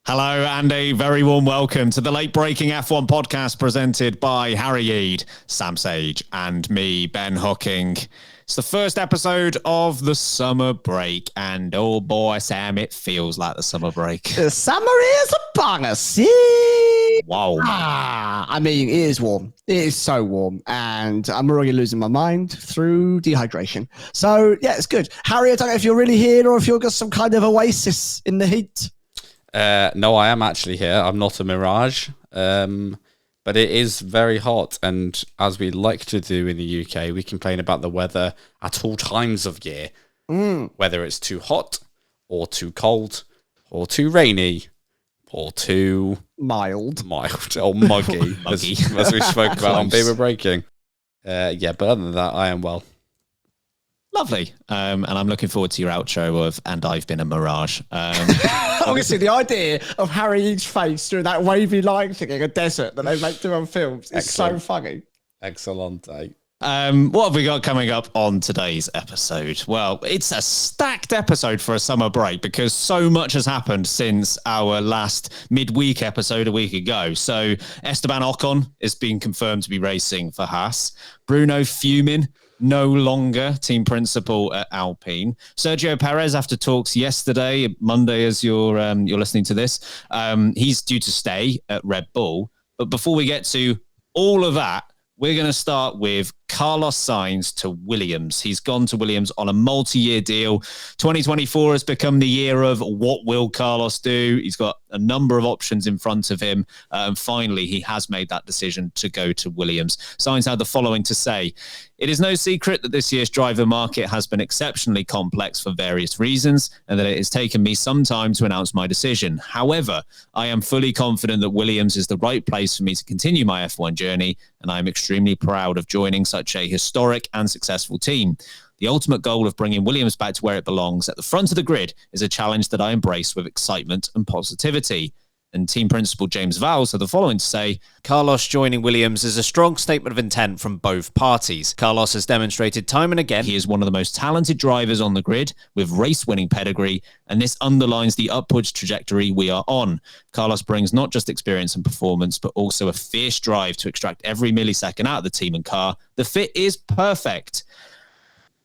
Hello and a very warm welcome to the Late Breaking F1 podcast presented by Harry Eade, Sam Sage and me, Ben Hocking. It's the first episode of the summer break and oh boy, Sam, it feels like the summer break. The summer is upon us. Wow. I mean, it is warm. It is so warm and I'm already losing my mind through dehydration. So yeah, it's good. Harry, I don't know if you're really here or if you're just some kind of oasis in the heat. No, I am actually here. I'm not a mirage, but it is very hot. And as we like to do in the UK, we complain about the weather at all times of year, whether it's too hot or too cold or too rainy or too mild or muggy, as we spoke about on Beaver Breaking. But other than that, I am well. Lovely. And I'm looking forward to your outro of "And I've Been a Mirage." Obviously, the idea of Harry Eade's face through that wavy line thing in a desert that they make do on films is so funny. Excellent. What have we got coming up on today's episode? Well, it's a stacked episode for a summer break because so much has happened since our last midweek episode a week ago. So Esteban Ocon is being confirmed to be racing for Haas. Bruno fuming. No longer team principal at Alpine. Sergio Perez, after talks yesterday, Monday, as you're listening to this, he's due to stay at Red Bull. But before we get to all of that, we're going to start with Carlos Sainz to Williams. He's gone to Williams on a multi-year deal. 2024 has become the year of what will Carlos do? He's got a number of options in front of him. And finally, he has made that decision to go to Williams. Sainz had the following to say: "It is no secret that this year's driver market has been exceptionally complex for various reasons and that it has taken me some time to announce my decision. However, I am fully confident that Williams is the right place for me to continue my F1 journey, and I am extremely proud of joining such a historic and successful team. The ultimate goal of bringing Williams back to where it belongs at the front of the grid is a challenge that I embrace with excitement and positivity." And team principal James Vowles had the following to say: "Carlos joining Williams is a strong statement of intent from both parties. Carlos has demonstrated time and again he is one of the most talented drivers on the grid with race-winning pedigree, and this underlines the upwards trajectory we are on. Carlos brings not just experience and performance, but also a fierce drive to extract every millisecond out of the team and car. The fit is perfect."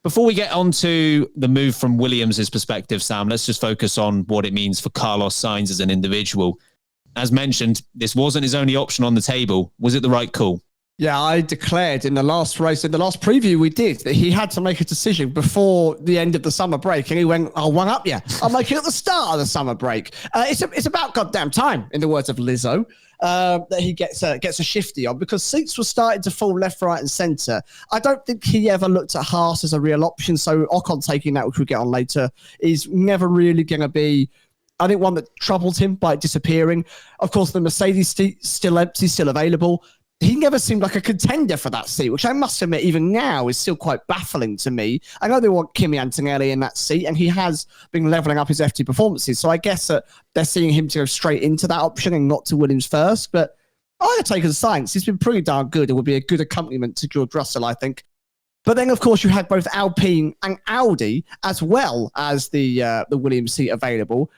Before we get on to the move from Williams' perspective, Sam, let's just focus on what it means for Carlos Sainz as an individual. As mentioned, this wasn't his only option on the table. Was it the right call? Yeah, I declared in the last race, in the last preview we did, that he had to make a decision before the end of the summer break. And he went, "I'll one up you. I'll make it at the start of the summer break." It's about goddamn time, in the words of Lizzo, that he gets a shifty on, because seats were starting to fall left, right, and centre. I don't think he ever looked at Haas as a real option. So Ocon taking that, which we'll get on later, is never really going to be, I think, one that troubled him by disappearing. Of course, the Mercedes seat still empty, still available. He never seemed like a contender for that seat, which I must admit, even now, is still quite baffling to me. I know they want Kimi Antonelli in that seat, and he has been levelling up his FT performances. So I guess that they're seeing him to go straight into that option and not to Williams first. But I would take Sainz. He's been pretty darn good. It would be a good accompaniment to George Russell, I think. But then, of course, you had both Alpine and Audi, as well as the Williams seat available.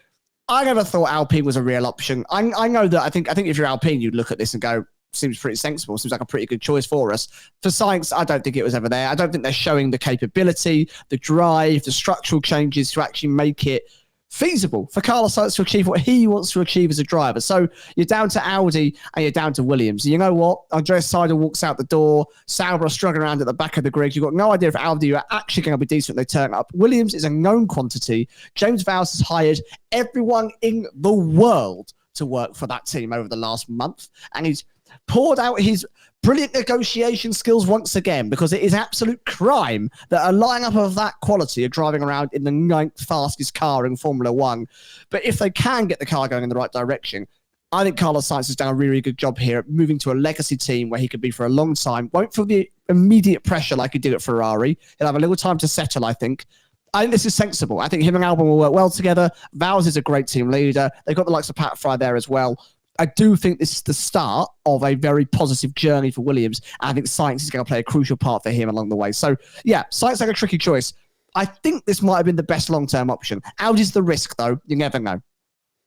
I never thought Alpine was a real option. I know that I think if you're Alpine, you'd look at this and go, seems pretty sensible, seems like a pretty good choice for us. For Sainz, I don't think it was ever there. I don't think they're showing the capability, the drive, the structural changes to actually make it feasible for Carlos Sainz to achieve what he wants to achieve as a driver. So you're down to Audi and you're down to Williams. You know what? Andreas Seidel walks out the door. Sauber struggling around at the back of the grid. You've got no idea if Audi are actually going to be decent when they turn up. Williams is a known quantity. James Vowles has hired everyone in the world to work for that team over the last month, and he's poured out his brilliant negotiation skills once again, because it is absolute crime that a lineup of that quality are driving around in the 9th fastest car in Formula One. But if they can get the car going in the right direction, I think Carlos Sainz has done a really, really good job here, moving to a legacy team where he could be for a long time. Won't feel the immediate pressure like he did at Ferrari. He'll have a little time to settle, I think. I think this is sensible. I think him and Albon will work well together. Vowles is a great team leader. They've got the likes of Pat Fry there as well. I do think this is the start of a very positive journey for Williams. And I think Sainz is going to play a crucial part for him along the way. So, yeah, Sainz like a tricky choice. I think this might have been the best long-term option. Audi's the risk, though. You never know.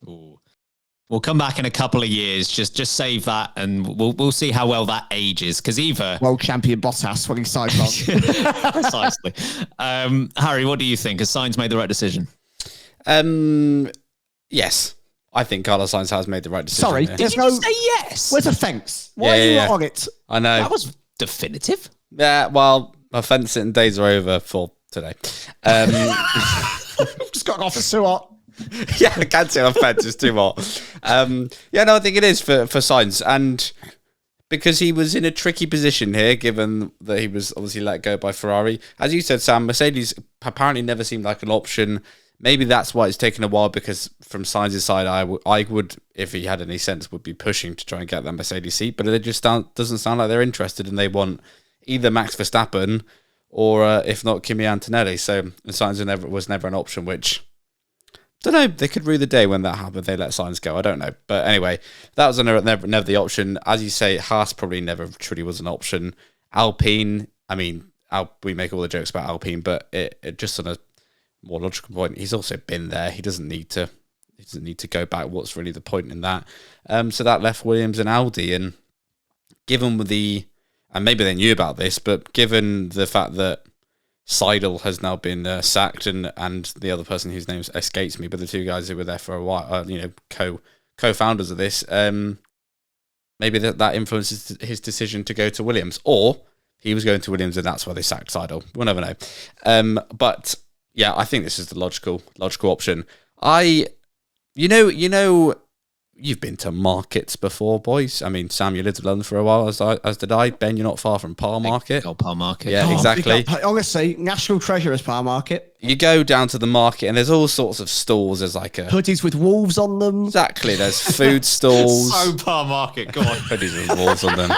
Ooh. We'll come back in a couple of years. Just save that, and we'll see how well that ages. Because either world champion Bottas when he signed on. Precisely. Harry, what do you think? Has Sainz made the right decision? Yes, I think Carlos Sainz has made the right decision. Sorry, Did you say yes? Where's the fence? Why are you not on it? I know. That was definitive. Yeah, well, my fence sitting days are over for today. Just got off the sewer. Yeah, I can't sit on fence. It's too hot. Yeah, no, I think it is for Sainz. And because he was in a tricky position here, given that he was obviously let go by Ferrari. As you said, Sam, Mercedes apparently never seemed like an option. Maybe that's why it's taken a while, because from Sainz's side, I would, if he had any sense, would be pushing to try and get that Mercedes seat. But it just doesn't sound like they're interested, and they want either Max Verstappen or, if not, Kimi Antonelli. So Sainz was never an option, which... don't know. They could rue the day when that happened. They let Sainz go. I don't know. But anyway, that was never the option. As you say, Haas probably never truly was an option. Alpine, I mean, we make all the jokes about Alpine, but it just on a more logical point, he's also been there. He doesn't need to go back. What's really the point in that? So that left Williams and Audi. And given and maybe they knew about this, but given the fact that Seidel has now been sacked, and the other person whose name escapes me, but the two guys who were there for a while, co-founders of this, maybe that influences his decision to go to Williams, or he was going to Williams and that's why they sacked Seidel. We'll never know. But yeah, I think this is the logical option. You've been to markets before, boys. I mean, Sam, you lived in London for a while, as did I. Ben, you're not far from Par Market. Par Market. Yeah, exactly. Honestly, national treasure is Par Market. You go down to the market and there's all sorts of stalls. There's like hoodies with wolves on them. Exactly. There's food stalls. So Par Market. Go on. Hoodies with wolves on them.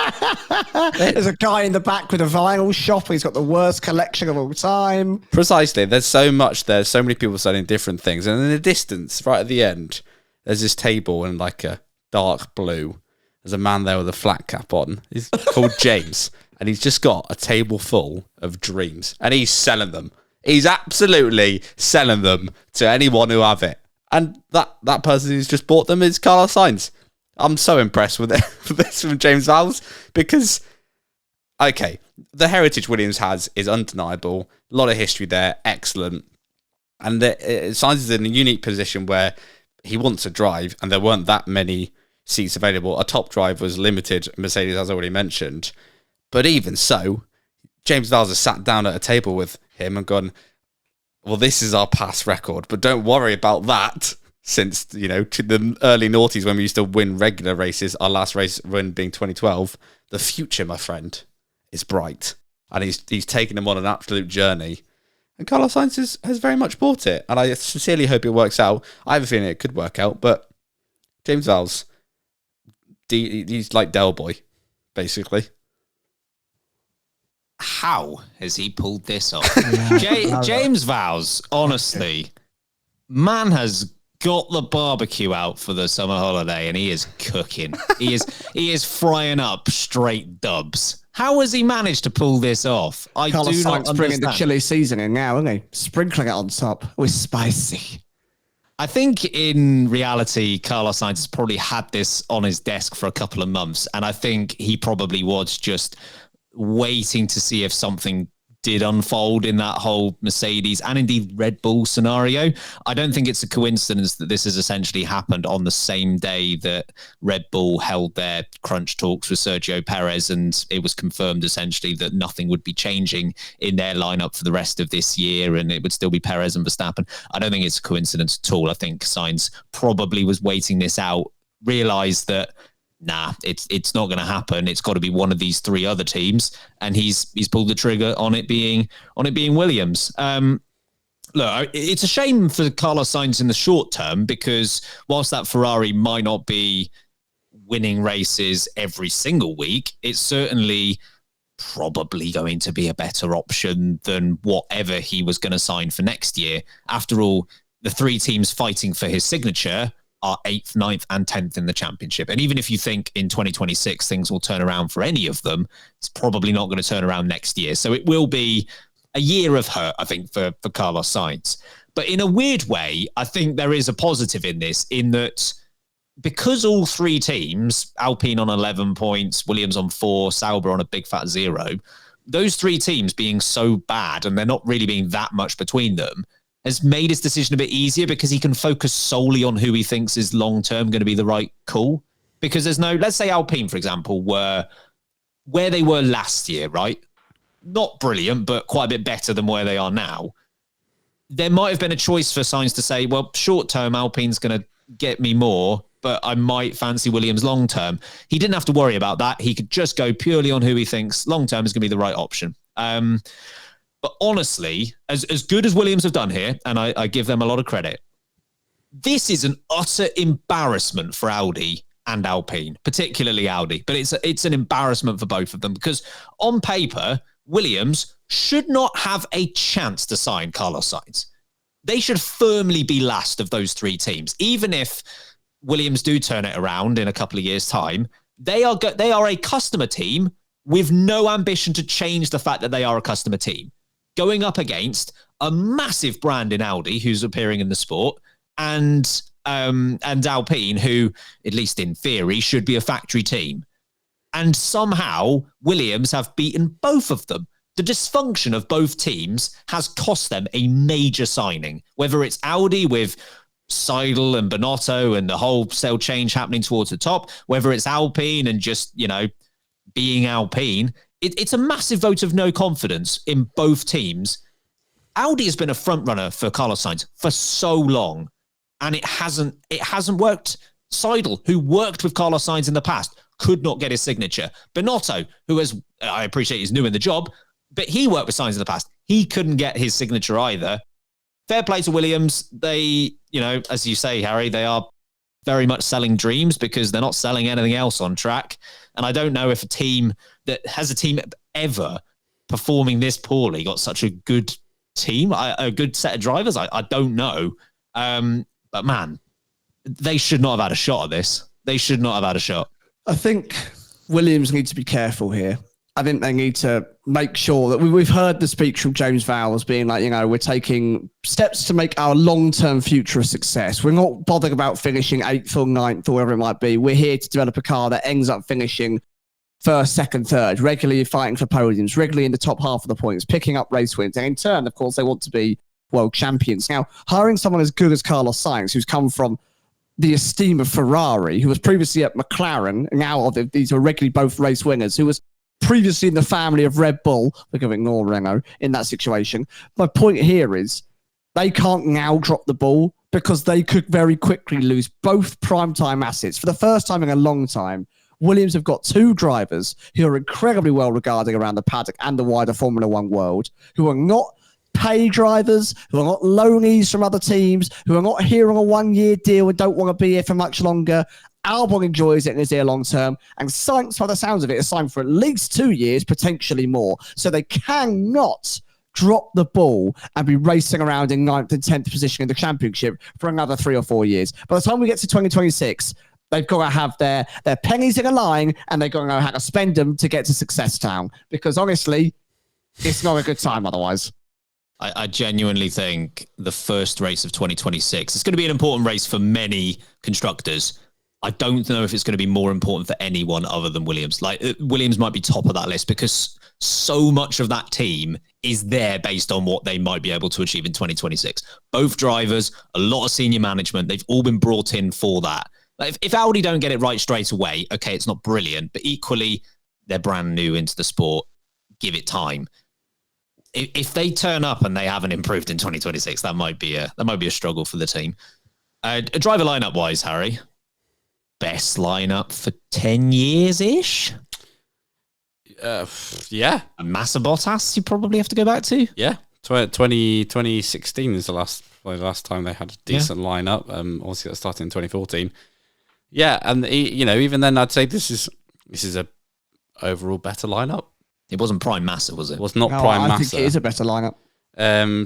There's a guy in the back with a vinyl shop. He's got the worst collection of all time. Precisely. There's so much there. So many people selling different things. And in the distance, right at the end, there's this table in like a dark blue. There's a man there with a flat cap on. He's called James. And he's just got a table full of dreams. And he's selling them. He's absolutely selling them to anyone who have it. And that person who's just bought them is Carlos Sainz. I'm so impressed with this from James Vowles, because, okay, the heritage Williams has is undeniable. A lot of history there. Excellent. And Sainz is in a unique position where he wants to drive, and there weren't that many seats available. A top drive was limited, Mercedes, as already mentioned. But even so, James Vowles has sat down at a table with him and gone, well, this is our past record, but don't worry about that, since, to the early noughties when we used to win regular races, our last race win being 2012, the future, my friend, is bright. And he's taken him on an absolute journey. And Carlos Sainz has very much bought it. And I sincerely hope it works out. I have a feeling it could work out. But James Vowles, he's like Del Boy, basically. How has he pulled this off? James Vowles, honestly, man has got the barbecue out for the summer holiday, and he is cooking. He is frying up straight dubs. How has he managed to pull this off? I Carlos do not Sainz bringing understand. the chili seasoning now, isn't he? Sprinkling it on top with spicy. I think in reality, Carlos Sainz has probably had this on his desk for a couple of months, and I think he probably was just waiting to see if something did unfold in that whole Mercedes and indeed Red Bull scenario. I don't think it's a coincidence that this has essentially happened on the same day that Red Bull held their crunch talks with Sergio Perez, and it was confirmed essentially that nothing would be changing in their lineup for the rest of this year, and it would still be Perez and Verstappen. I don't think it's a coincidence at all. I think Sainz probably was waiting this out, realized that it's not going to happen. It's got to be one of these three other teams, and he's pulled the trigger on it being Williams. Look, it's a shame for Carlos Sainz in the short term, because whilst that Ferrari might not be winning races every single week, it's certainly probably going to be a better option than whatever he was going to sign for next year. After all, the three teams fighting for his signature are 8th, 9th, and 10th in the championship. And even if you think in 2026 things will turn around for any of them, it's probably not going to turn around next year. So it will be a year of hurt, I think, for Carlos Sainz. But in a weird way, I think there is a positive in this, in that because all three teams, Alpine on 11 points, Williams on 4, Sauber on a big fat 0, those three teams being so bad and there not really being that much between them has made his decision a bit easier because he can focus solely on who he thinks is long-term going to be the right call. Because there's no, let's say Alpine, for example, were where they were last year, right? Not brilliant, but quite a bit better than where they are now. There might have been a choice for Sainz to say, well, short-term, Alpine's going to get me more, but I might fancy Williams long-term. He didn't have to worry about that. He could just go purely on who he thinks long-term is going to be the right option. But honestly, as good as Williams have done here, and I give them a lot of credit, this is an utter embarrassment for Audi and Alpine, particularly Audi. But it's an embarrassment for both of them because on paper, Williams should not have a chance to sign Carlos Sainz. They should firmly be last of those three teams. Even if Williams do turn it around in a couple of years' time, they are a customer team with no ambition to change the fact that they are a customer team, going up against a massive brand in Audi who's appearing in the sport and Alpine, who, at least in theory, should be a factory team. And somehow Williams have beaten both of them. The dysfunction of both teams has cost them a major signing, whether it's Audi with Seidel and Binotto and the whole cell change happening towards the top, whether it's Alpine and just, being Alpine. It's a massive vote of no confidence in both teams. Audi has been a front runner for Carlos Sainz for so long, and it hasn't worked. Seidel, who worked with Carlos Sainz in the past, could not get his signature. Binotto, I appreciate he's new in the job, but he worked with Sainz in the past. He couldn't get his signature either. Fair play to Williams. They, as you say, Harry, they are very much selling dreams because they're not selling anything else on track. And I don't know if a team that has a team ever performing this poorly got such a good team, a good set of drivers. I don't know. But man, they should not have had a shot at this. They should not have had a shot. I think Williams need to be careful here. I think they need to make sure that we've heard the speech from James Vowles being like, we're taking steps to make our long-term future a success. We're not bothering about finishing 8th or 9th or whatever it might be. We're here to develop a car that ends up finishing 1st, 2nd, 3rd, regularly fighting for podiums, regularly in the top half of the points, picking up race wins. And in turn, of course, they want to be world champions. Now, hiring someone as good as Carlos Sainz, who's come from the esteem of Ferrari, who was previously at McLaren, now these are regularly both race winners, who was previously in the family of Red Bull. We're going to ignore Renault in that situation. My point here is they can't now drop the ball because they could very quickly lose both primetime assets. For the first time in a long time, Williams have got two drivers who are incredibly well regarded around the paddock and the wider Formula One world, who are not pay drivers, who are not loanees from other teams, who are not here on a one-year deal and don't want to be here for much longer. Albon enjoys it and is here long term, and Sainz, by the sounds of it, is signed for at least 2 years, potentially more. So they cannot drop the ball and be racing around in 9th and 10th position in the championship for another 3 or 4 years. By the time we get to 2026, they've got to have their pennies in a line, and they've got to know how to spend them to get to Success Town. Because honestly, it's not a good time otherwise. I genuinely think the first race of 2026 is going to be an important race for many constructors. I don't know if it's going to be more important for anyone other than Williams. Williams might be top of that list because so much of that team is there based on what they might be able to achieve in 2026. Both drivers, a lot of senior management, they've all been brought in for that. If Audi don't get it right straight away, okay, it's not brilliant, but equally, they're brand new into the sport. Give it time. If they turn up and they haven't improved in 2026, that might be a struggle for the team. Driver lineup wise, Harry, best lineup for 10 years-ish? Yeah. And Massa Bottas, you probably have to go back to? Yeah. 2016 is the last time they had a decent lineup. Obviously, that started in 2014. Yeah, and even then, I'd say this is a overall better lineup. It wasn't Prime Massa, was it? It was not Prime Massa. I think it is a better lineup.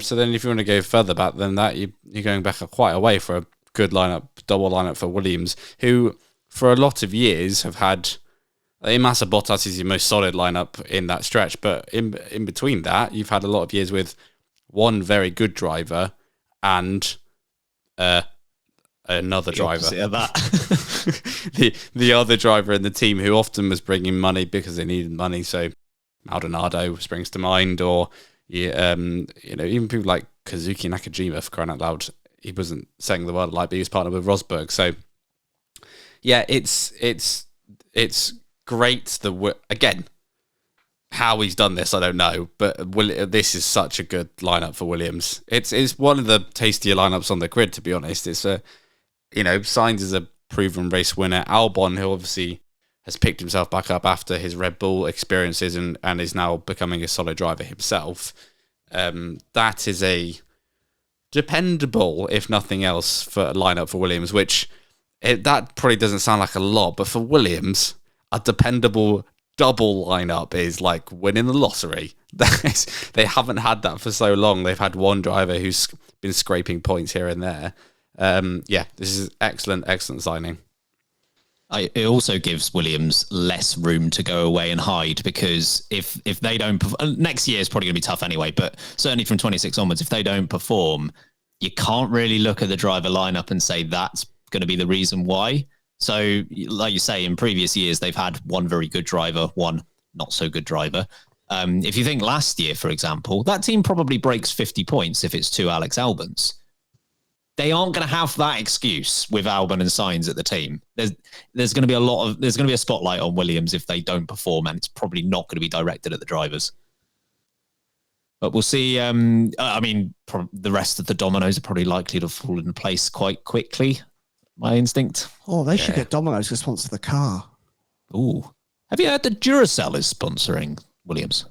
So then if you want to go further back than that, you're going back quite a way for a good lineup, double lineup for Williams, who for a lot of years have had... Massa Bottas is your most solid lineup in that stretch, but in between that, you've had a lot of years with one very good driver and another driver. Of that. the other driver in the team who often was bringing money because they needed money. So Maldonado springs to mind, or even people like Kazuki Nakajima, for crying out loud. He wasn't setting the world alight, but he was partnered with Rosberg. So yeah, it's great. Again, how he's done this, I don't know, but this is such a good lineup for Williams. It's one of the tastier lineups on the grid, to be honest. It's Sainz is a proven race winner. Albon, who obviously has picked himself back up after his Red Bull experiences and is now becoming a solid driver himself. That is a dependable, if nothing else, for a lineup for Williams, which that probably doesn't sound like a lot, but for Williams, a dependable double lineup is like winning the lottery. They haven't had that for so long. They've had one driver who's been scraping points here and there. This is excellent signing. It also gives Williams less room to go away and hide, because if they don't, next year is probably going to be tough anyway, but certainly from 26 onwards, if they don't perform, you can't really look at the driver lineup and say that's going to be the reason why. So like you say, in previous years, they've had one very good driver, one not so good driver. If you think last year, for example, that team probably breaks 50 points if it's two Alex Albons. They aren't going to have that excuse with Albon and Sainz at the team. There's going to be a spotlight on Williams if they don't perform, and it's probably not going to be directed at the drivers. But we'll see. The rest of the dominoes are probably likely to fall into place quite quickly. My instinct. Oh, they should get Domino's to sponsor the car. Ooh, have you heard that Duracell is sponsoring Williams?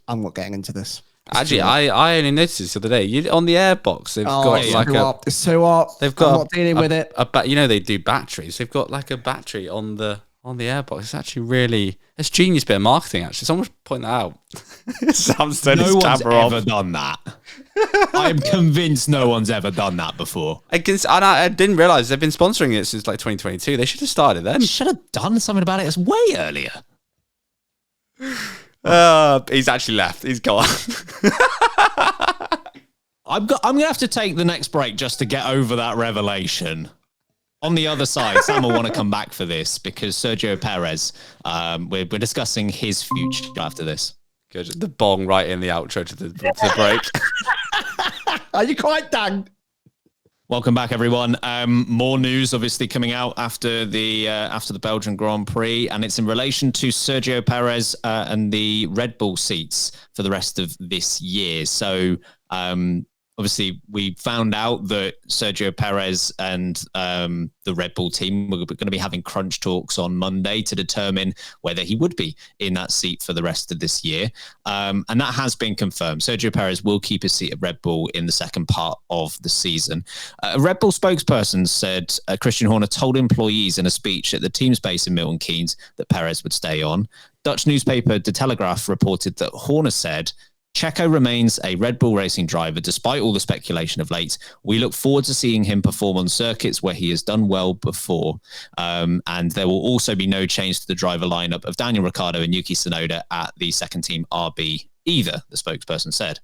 I'm not getting into this. Actually, I only noticed this the other day. On the airbox, they've got it's so hot. They've got I'm not dealing with it. They do batteries. They've got like a battery on the airbox. It's actually it's genius bit of marketing. Actually, someone should point that out. Sam's turned his camera off. No one's ever done that. I'm convinced no one's ever done that before. I didn't realize they've been sponsoring it since like 2022. They should have started then. Should have done something about it way earlier. He's actually left. He's gone. I'm gonna have to take the next break just to get over that revelation. On the other side, Sam will want to come back for this because Sergio Perez, we're discussing his future after this. Good. The bong right in the outro to the break. Are you quite done? Welcome back, everyone. More news, obviously, coming out after the Belgian Grand Prix, and it's in relation to Sergio Perez and the Red Bull seats for the rest of this year. So, obviously, we found out that Sergio Perez and the Red Bull team were going to be having crunch talks on Monday to determine whether he would be in that seat for the rest of this year. And that has been confirmed. Sergio Perez will keep his seat at Red Bull in the second part of the season. A Red Bull spokesperson said Christian Horner told employees in a speech at the team's base in Milton Keynes that Perez would stay on. Dutch newspaper De Telegraaf reported that Horner said, Checo remains a Red Bull racing driver despite all the speculation of late. We look forward to seeing him perform on circuits where he has done well before. And there will also be no change to the driver lineup of Daniel Ricciardo and Yuki Tsunoda at the second team RB either, the spokesperson said.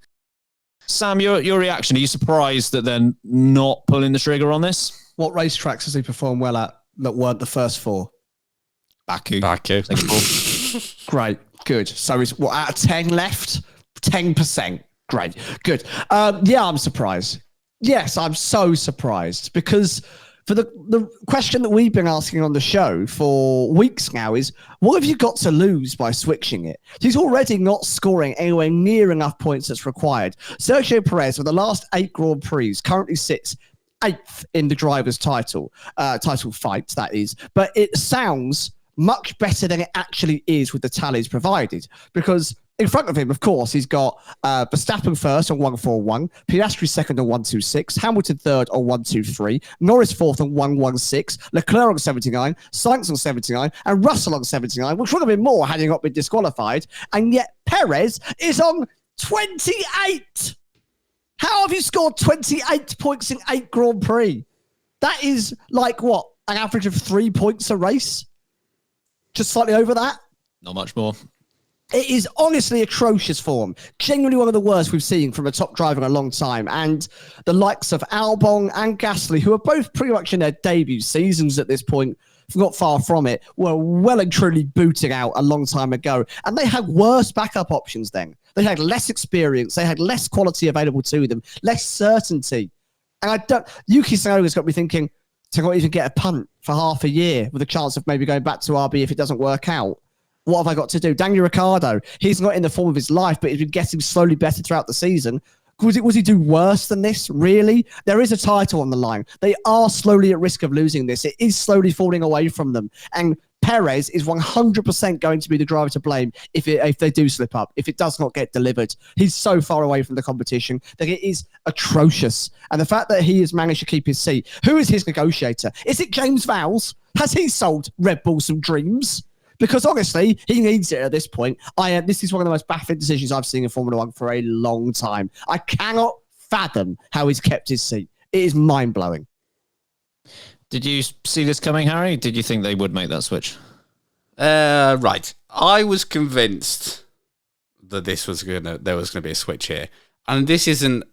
Sam, your reaction, are you surprised that they're not pulling the trigger on this? What racetracks has he performed well at that weren't the first four? Baku. Great, good. So he's out of 10 left? 10%. Great. Good. I'm surprised. Yes, I'm so surprised because for the question that we've been asking on the show for weeks now is, what have you got to lose by switching it? He's already not scoring anywhere near enough points that's required. Sergio Perez, with the last 8 Grand Prix, currently sits 8th in the driver's title fight, that is. But it sounds much better than it actually is with the tallies provided, because in front of him, of course, he's got Verstappen first on 141, Piastri second on 126, Hamilton third on 123, Norris fourth on 116, Leclerc on 79, Sainz on 79, and Russell on 79, which would have been more had he not been disqualified. And yet Perez is on 28. How have you scored 28 points in 8 Grand Prix? That is like what? An average of 3 points a race? Just slightly over that? Not much more. It is honestly atrocious form. Genuinely one of the worst we've seen from a top driver in a long time. And the likes of Albon and Gasly, who are both pretty much in their debut seasons at this point, not far from it, were well and truly booted out a long time ago. And they had worse backup options then. They had less experience. They had less quality available to them, less certainty. And Yuki Tsunoda's got me thinking, to not even get a punt for half a year with a chance of maybe going back to RB if it doesn't work out. What have I got to do? Daniel Ricciardo, he's not in the form of his life, but he's been getting slowly better throughout the season. Was he do worse than this? Really? There is a title on the line. They are slowly at risk of losing this. It is slowly falling away from them. And Perez is 100% going to be the driver to blame if they do slip up, if it does not get delivered. He's so far away from the competition that it is atrocious. And the fact that he has managed to keep his seat, who is his negotiator? Is it James Vowles? Has he sold Red Bull some dreams? Because honestly, he needs it at this point. This is one of the most baffling decisions I've seen in Formula One for a long time. I cannot fathom how he's kept his seat. It is mind-blowing. Did you see this coming, Harry? Did you think they would make that switch? Right. I was convinced that there was gonna be a switch here. And this isn't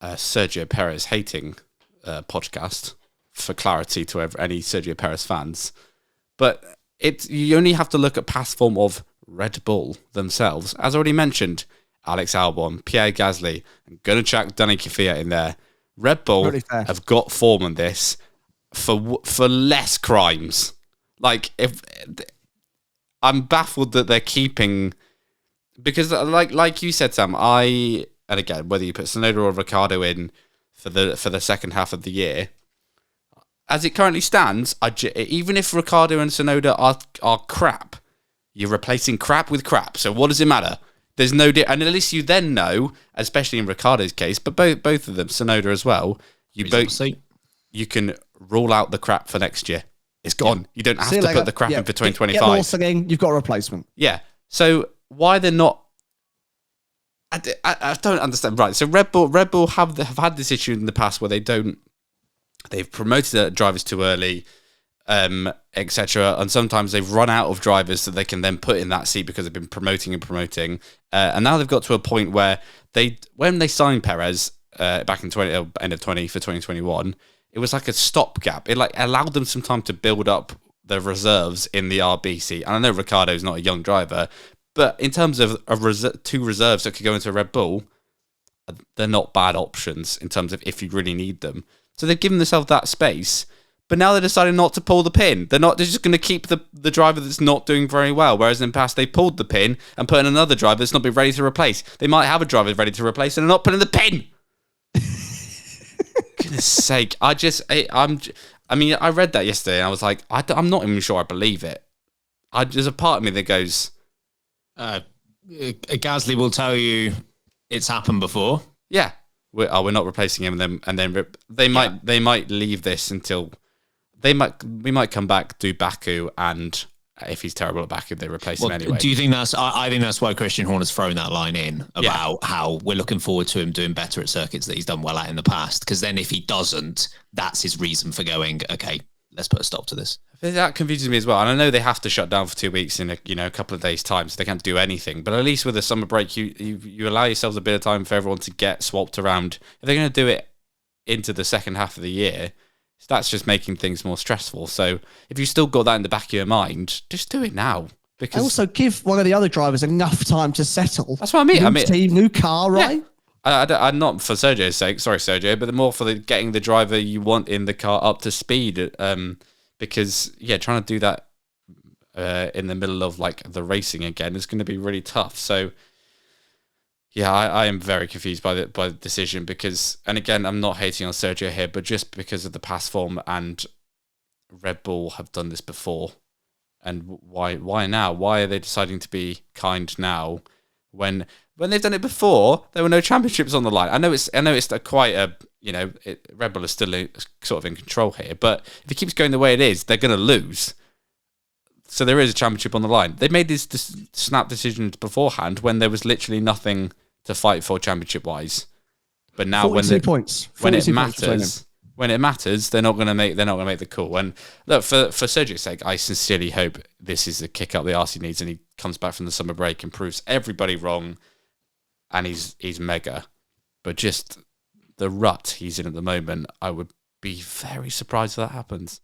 a Sergio Perez hating podcast, for clarity to any Sergio Perez fans. But you only have to look at past form of Red Bull themselves. As already mentioned, Alex Albon, Pierre Gasly, I'm going to chuck Danny Kvyat in there. Red Bull have got form on this for less crimes. Like, if I'm baffled that they're keeping, because like you said, Sam, and again, whether you put Tsunoda or Ricciardo in for the second half of the year, as it currently stands, even if Ricciardo and Tsunoda are crap, you're replacing crap with crap. So what does it matter? There's no and at least you then know, especially in Ricciardo's case, but both of them, Tsunoda as well, you can rule out the crap for next year. It's gone. You don't have to put the crap in for 2025. Get more singing, you've got a replacement. Yeah. So why they're not? I don't understand. Right. So Red Bull have had this issue in the past where they've promoted their drivers too early, etc. And sometimes they've run out of drivers that they can then put in that seat because they've been promoting. And now they've got to a point where when they signed Perez back in end of 20 for 2021, it was like a stopgap. It allowed them some time to build up the reserves in the RB seat. And I know Ricciardo's not a young driver, but in terms of two reserves that could go into Red Bull, they're not bad options in terms of if you really need them. So they've given themselves that space, but now they're deciding not to pull the pin. They're just going to keep the driver that's not doing very well, whereas in the past they pulled the pin and put in another driver that's not been ready to replace. They might have a driver ready to replace and they're not putting the pin. Goodness sake. I read that yesterday and I was like, I'm not even sure I believe it. There's a part of me that goes... Gasly will tell you it's happened before. Yeah. We're not replacing him, and then they might leave this until we might come back, do Baku, and if he's terrible at Baku, they replace him anyway. Do you think that's? I think that's why Christian Horner's thrown that line in about how we're looking forward to him doing better at circuits that he's done well at in the past. Because then if he doesn't, that's his reason for going. Okay, let's put a stop to this. That confuses me as well. And I know they have to shut down for 2 weeks in a couple of days' time, so they can't do anything. But at least with the summer break, you allow yourselves a bit of time for everyone to get swapped around. If they're going to do it into the second half of the year, that's just making things more stressful. So if you still got that in the back of your mind, just do it now. Because also give one of the other drivers enough time to settle. That's what I mean. New team, new car, right? Yeah. I'm not for Sergio's sake. Sorry, Sergio, but more for getting the driver you want in the car up to speed. Because trying to do that in the middle of the racing again is going to be really tough. So I am very confused by the decision because, and again, I'm not hating on Sergio here, but just because of the past form, and Red Bull have done this before, and why now? Why are they deciding to be kind now when they've done it before? There were no championships on the line. I know it's Red Bull is still sort of in control here, but if it keeps going the way it is, they're going to lose. So there is a championship on the line. They made these snap decisions beforehand when there was literally nothing to fight for championship-wise. But now when it matters, they're not going to make the call. And look, for Sergio's sake, I sincerely hope this is the kick up the arse he needs, and he comes back from the summer break and proves everybody wrong, and he's mega. But just the rut he's in at the moment, I would be very surprised if that happens.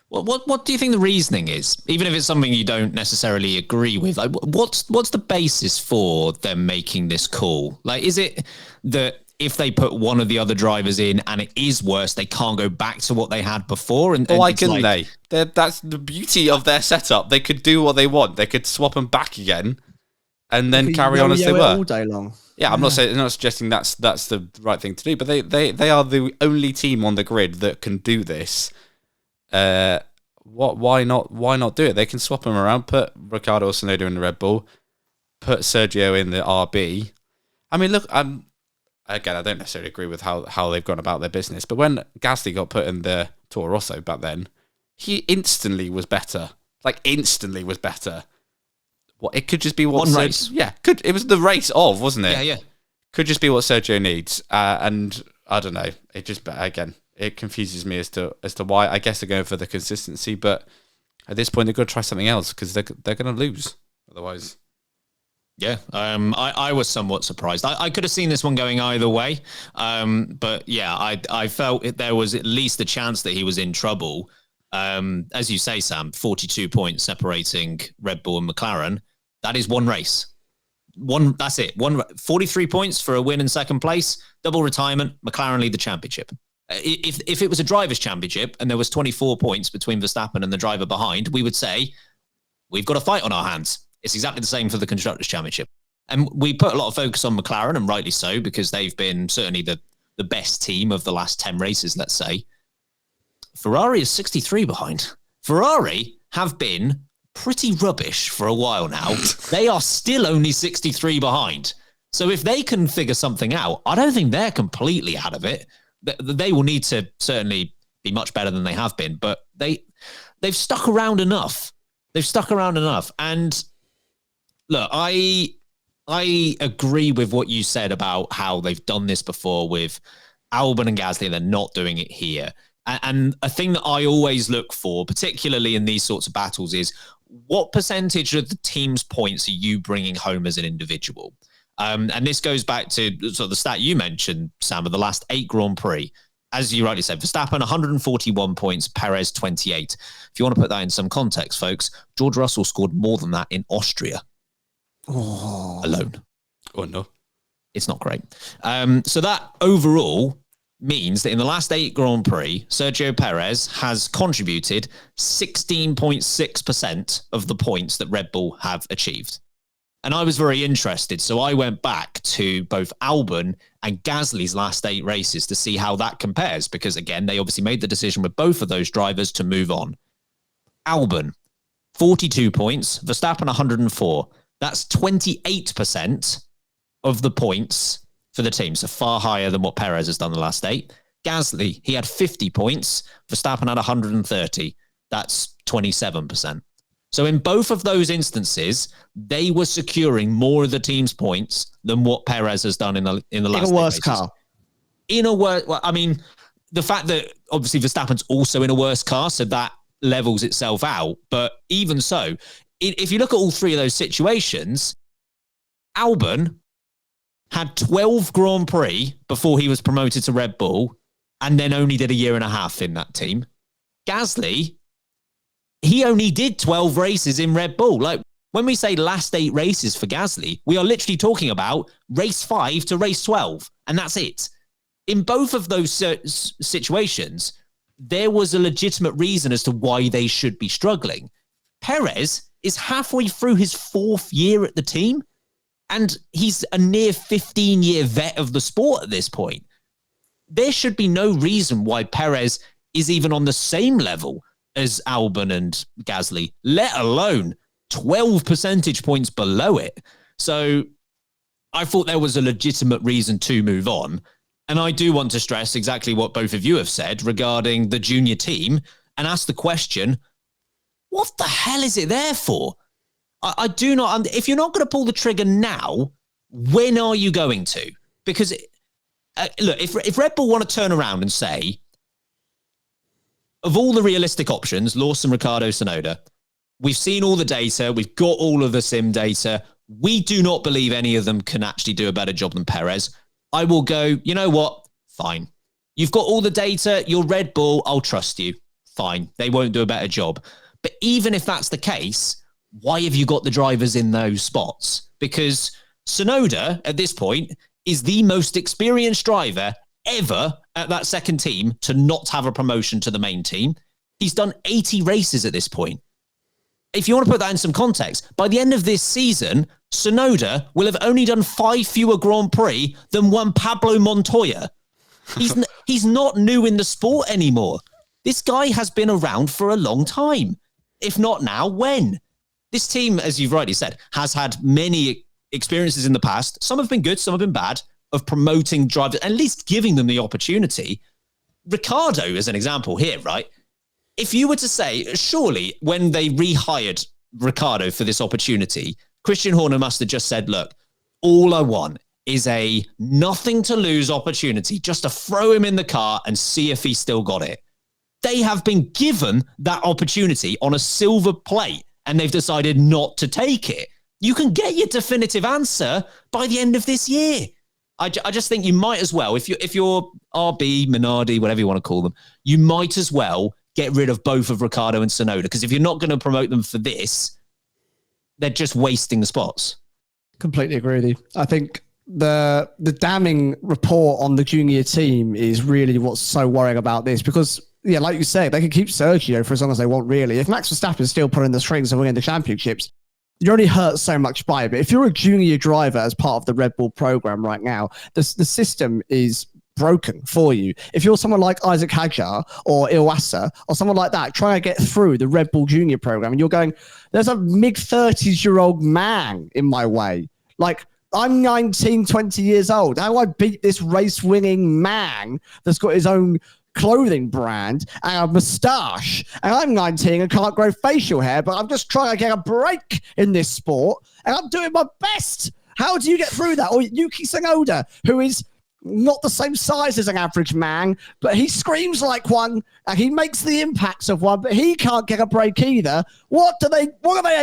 What do you think the reasoning is? Even if it's something you don't necessarily agree with, like what's the basis for them making this call? Like, is it that if they put one of the other drivers in and it is worse, they can't go back to what they had before? And why couldn't they? That's the beauty of their setup. They could do what they want. They could swap them back again and then carry on as they were all day long. Yeah, I'm not suggesting that's the right thing to do, but they are the only team on the grid that can do this. Why not do it? They can swap them around, put Ricciardo or Tsunoda in the Red Bull, put Sergio in the RB. I mean, look, again, I don't necessarily agree with how they've gone about their business, but when Gasly got put in the Toro Rosso back then, he instantly was better. Like, instantly was better. What it could just be what one race. Yeah, it was the race of, wasn't it? Yeah. Could just be what Sergio needs, and I don't know. It just it confuses me as to why. I guess they're going for the consistency, but at this point they've got to try something else because they're going to lose otherwise. Yeah, I was somewhat surprised. I could have seen this one going either way, but yeah, I felt there was at least a chance that he was in trouble. As you say, Sam, 42 points separating Red Bull and McLaren. That is one race. That's it. 43 points for a win in second place, double retirement, McLaren lead the championship. If it was a driver's championship and there was 24 points between Verstappen and the driver behind, we would say we've got a fight on our hands. It's exactly the same for the Constructors' Championship. And we put a lot of focus on McLaren, and rightly so, because they've been certainly the best team of the last 10 races, let's say. Ferrari is 63 behind. Ferrari have been pretty rubbish for a while now. They are still only 63 behind. So if they can figure something out, I don't think they're completely out of it. They will need to certainly be much better than they have been, but they've stuck around enough. And look, I agree with what you said about how they've done this before with Albon and Gasly, and they're not doing it here. And a thing that I always look for, particularly in these sorts of battles, is what percentage of the team's points are you bringing home as an individual? And this goes back to sort of the stat you mentioned, Sam, of the last 8 Grand Prix. As you rightly said, Verstappen, 141 points, Perez, 28. If you want to put that in some context, folks, George Russell scored more than that in Austria alone. Oh, no. It's not great. So that overall means that in the last 8 Grand Prix, Sergio Perez has contributed 16.6% of the points that Red Bull have achieved. And I was very interested. So I went back to both Albon and Gasly's last 8 races to see how that compares. Because again, they obviously made the decision with both of those drivers to move on. Albon, 42 points, Verstappen 104. That's 28% of the points for the team. So far higher than what Perez has done the last 8. Gasly, he had 50 points. Verstappen had 130. That's 27%. So in both of those instances, they were securing more of the team's points than what Perez has done in the last. In a worse car. Well, I mean, the fact that obviously Verstappen's also in a worse car, so that levels itself out. But even so, if you look at all 3 of those situations, Albon had 12 Grand Prix before he was promoted to Red Bull, and then only did a year and a half in that team. Gasly, he only did 12 races in Red Bull. Like, when we say last 8 races for Gasly, we are literally talking about race 5 to race 12, and that's it. In both of those situations, there was a legitimate reason as to why they should be struggling. Perez is halfway through his 4th year at the team, and he's a near 15-year vet of the sport at this point. There should be no reason why Perez is even on the same level as Albon and Gasly, let alone 12 percentage points below it. So I thought there was a legitimate reason to move on. And I do want to stress exactly what both of you have said regarding the junior team and ask the question, what the hell is it there for? I do not, if you're not going to pull the trigger now, when are you going to? Because look, if Red Bull want to turn around and say, of all the realistic options, Lawson, Ricciardo, Tsunoda, we've seen all the data. We've got all of the sim data. We do not believe any of them can actually do a better job than Perez. I will go, you know what? Fine. You've got all the data. You're Red Bull. I'll trust you. Fine. They won't do a better job. But even if that's the case, why have you got the drivers in those spots? Because Tsunoda, at this point, is the most experienced driver ever at that second team to not have a promotion to the main team. He's done 80 races at this point. If you want to put that in some context, by the end of this season, Tsunoda will have only done 5 fewer Grand Prix than one Pablo Montoya. He's not new in the sport anymore. This guy has been around for a long time. If not now, when? This team, as you've rightly said, has had many experiences in the past. Some have been good, some have been bad, of promoting drivers, at least giving them the opportunity. Ricardo is an example here, right? If you were to say, surely when they rehired Ricardo for this opportunity, Christian Horner must have just said, look, all I want is a nothing to lose opportunity just to throw him in the car and see if he still got it. They have been given that opportunity on a silver plate and they've decided not to take it. You can get your definitive answer by the end of this year. I just think you might as well, if you're RB, Minardi, whatever you want to call them, you might as well get rid of both of Ricardo and Tsunoda, because if you're not going to promote them for this, they're just wasting the spots. Completely agree with you. I think the damning report on the junior team is really what's so worrying about this, because, yeah, like you say, they can keep Sergio for as long as they want, really. If Max Verstappen is still pulling the strings and winning the championships, you're only hurt so much by it. But if you're a junior driver as part of the Red Bull program right now, the system is broken for you. If you're someone like Isaac Hadjar or Iwasa or someone like that trying to get through the Red Bull junior program, and you're going, there's a mid-30s-year-old man in my way. Like, I'm 19, 20 years old. How do I beat this race-winning man that's got his own clothing brand and a moustache, and I'm 19 and can't grow facial hair, but I'm just trying to get a break in this sport, and I'm doing my best. How do you get through that? Or Yuki Tsunoda, who is not the same size as an average man, but he screams like one, and he makes the impacts of one, but he can't get a break either. What are they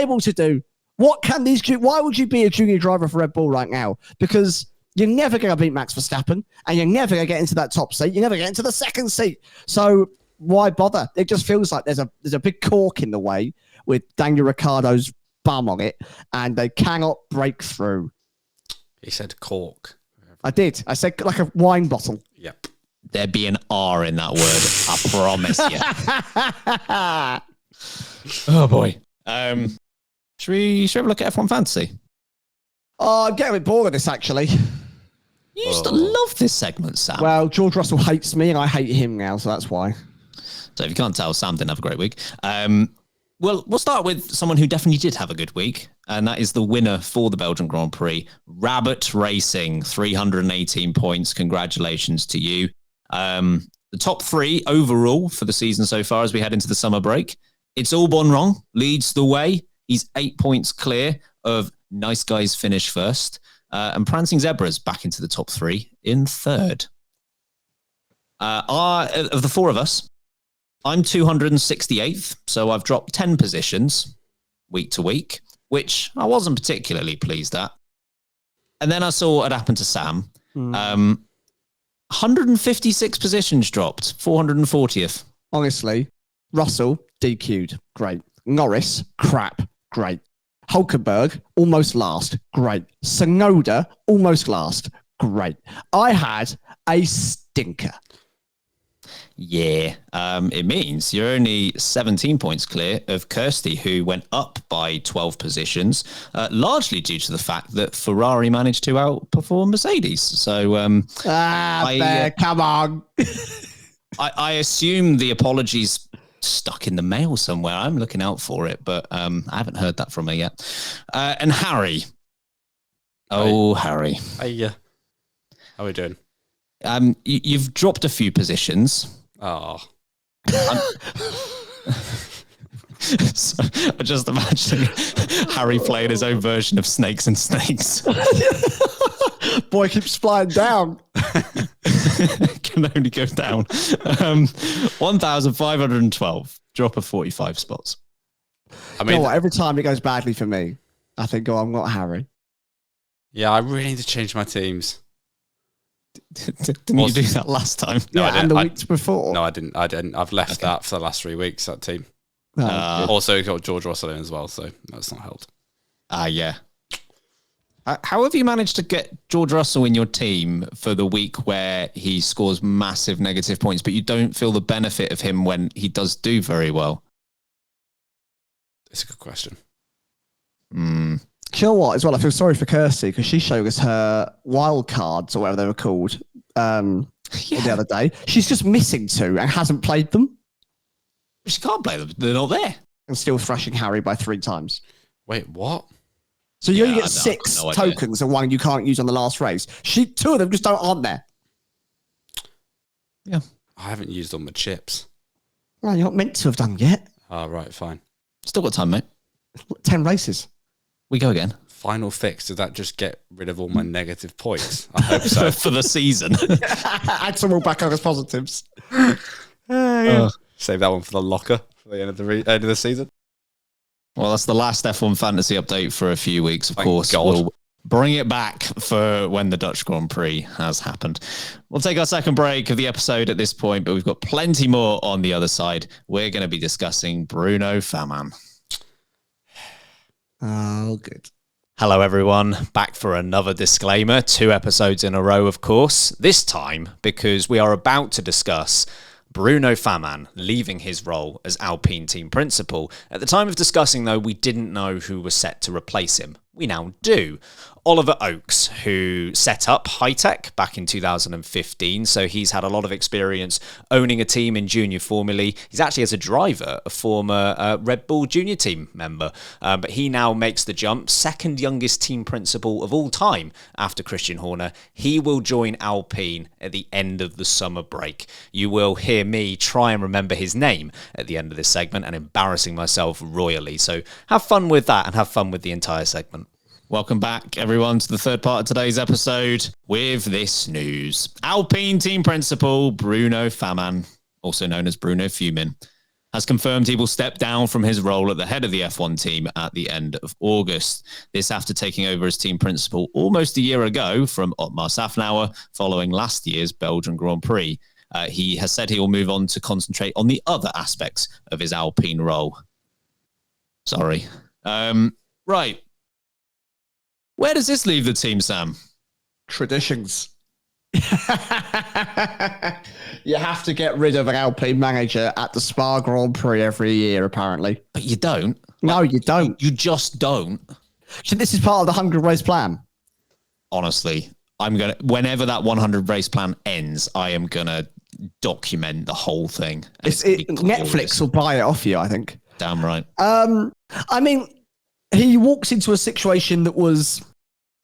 able to do? What can these? Why would you be a junior driver for Red Bull right now? Because you're never going to beat Max Verstappen, and you're never going to get into that top seat. You're never get into the second seat. So why bother? It just feels like there's a big cork in the way with Daniel Ricciardo's bum on it, and they cannot break through. He said cork. I did. I said like a wine bottle. Yep. There'd be an R in that word. I promise you. Oh boy. Should we have a look at F1 Fantasy? Oh, I'm getting a bit bored of this, actually. You used to love this segment, Sam. Well, George Russell hates me and I hate him now, so that's why. So if you can't tell, Sam didn't have a great week. Well, we'll start with someone who definitely did have a good week, and that is the winner for the Belgian Grand Prix, Rabbit Racing, 318 points. Congratulations to you. The top 3 overall for the season so far as we head into the summer break. It's Albon Wrong leads the way. He's 8 points clear of Nice Guys finish first. And Prancing Zebras back into the top 3 in third. Of the 4 of us, I'm 268th, so I've dropped 10 positions week to week, which I wasn't particularly pleased at. And then I saw what had happened to Sam. 156 positions dropped, 440th. Honestly, Russell, DQ'd. Great. Norris, crap. Great. Hulkenberg, almost last. Great. Tsunoda, almost last. Great. I had a stinker. Yeah, it means you're only 17 points clear of Kirsty, who went up by 12 positions, largely due to the fact that Ferrari managed to outperform Mercedes. So, come on. I assume the apologies stuck in the mail somewhere. I'm looking out for it, but I haven't heard that from her yet. And Harry. Oh, Harry. Hey, how are we doing? You've dropped a few positions. Oh. So I just imagine Harry playing his own version of Snakes and Snakes. Boy keeps flying down. Can only go down. 1,512. Drop of 45 spots. I You know what? Every time it goes badly for me, I think, oh, I'm not Harry. Yeah, I really need to change my teams. Didn't you do that last time? No, I Yeah, didn't. and the weeks before. No, I didn't. I've left that for the last 3 weeks, that team. Also got George Russell in as well, so that's not helped. Yeah. How have you managed to get George Russell in your team for the week where he scores massive negative points, but you don't feel the benefit of him when he does do very well? It's a good question. Do you know what, as well, I feel sorry for Kirsty because she showed us her wild cards or whatever they were called the other day. She's just missing 2 and hasn't played them. She can't play them. They're not there. And still thrashing Harry by 3 times. Wait, what? So you only get 6 tokens and 1 you can't use on the last race. 2 of them just aren't there. Yeah. I haven't used all my chips. Well, you're not meant to have done yet. Oh, right, fine. Still got time, mate. 10 races. We go again. Final fix, did that just get rid of all my negative points? I hope so. For the season. Add some more back on as positives. Save that one for the locker for the end of the season. Well, that's the last F1 fantasy update for a few weeks, of course. God. We'll bring it back for when the Dutch Grand Prix has happened. We'll take our second break of the episode at this point, but we've got plenty more on the other side. We're going to be discussing Bruno Faman. Oh, good. Hello, everyone. Back for another disclaimer. 2 episodes in a row, of course. This time because we are about to discuss Bruno Faman leaving his role as Alpine team principal. At the time of discussing, though, we didn't know who was set to replace him. We now do. Oliver Oakes, who set up High-Tech back in 2015, so he's had a lot of experience owning a team in junior formulae. He's actually, as a driver, a former Red Bull junior team member, but he now makes the jump, second youngest team principal of all time after Christian Horner. He will join Alpine at the end of the summer break. You will hear me try and remember his name at the end of this segment and embarrassing myself royally, so have fun with that and have fun with the entire segment. Welcome back, everyone, to the third part of today's episode with this news. Alpine team principal Bruno Faman, also known as Bruno Fumin, has confirmed he will step down from his role at the head of the F1 team at the end of August. This after taking over as team principal almost a year ago from Otmar Safnauer following last year's Belgian Grand Prix. He has said he will move on to concentrate on the other aspects of his Alpine role. Sorry. Right. Where does this leave the team, Sam? Traditions. You have to get rid of an Alpine manager at the Spa Grand Prix every year, apparently. But you don't. No, you don't. You just don't. So this is part of the 100 race plan. Honestly, whenever that 100 race plan ends, I am going to document the whole thing. Netflix will buy it off you, I think. Damn right. I mean, he walks into a situation that was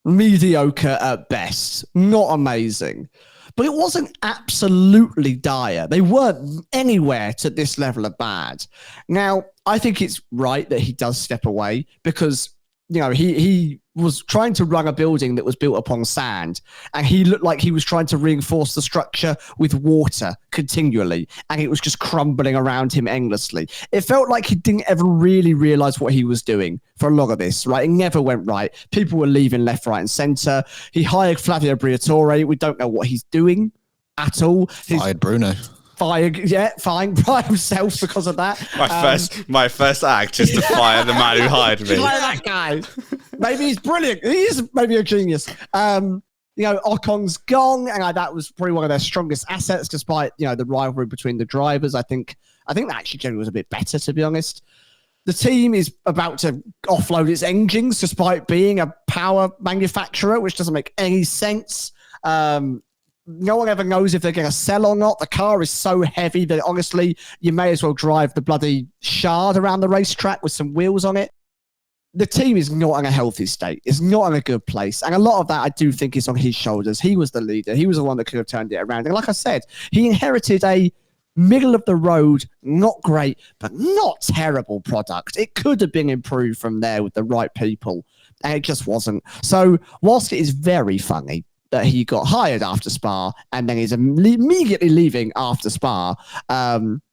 mediocre at best, not amazing, but it wasn't absolutely dire. They weren't anywhere to this level of bad. Now, I think it's right that he does step away because, you know, he was trying to run a building that was built upon sand, and he looked like he was trying to reinforce the structure with water continually, and it was just crumbling around him endlessly. It felt like he didn't ever really realize what he was doing for a lot of this, right? It never went right. People were leaving left, right, and center. He hired Flavio Briatore. We don't know what he's doing at all. Fired Bruno. Fine by himself because of that. My first act is to fire the man who hired me. Fire that guy. Maybe he's brilliant. He is maybe a genius. You know, Ocon's gone, and that was probably one of their strongest assets, despite, you know, the rivalry between the drivers. I think that actually generally was a bit better, to be honest. The team is about to offload its engines, despite being a power manufacturer, which doesn't make any sense. No one ever knows if they're going to sell or not. The car is so heavy that honestly, you may as well drive the bloody Shard around the racetrack with some wheels on it. The team is not in a healthy state. It's not in a good place. And a lot of that I do think is on his shoulders. He was the leader. He was the one that could have turned it around. And like I said, he inherited a middle of the road, not great, but not terrible product. It could have been improved from there with the right people. And it just wasn't. So whilst it is very funny that he got hired after Spa and then he's immediately leaving after Spa,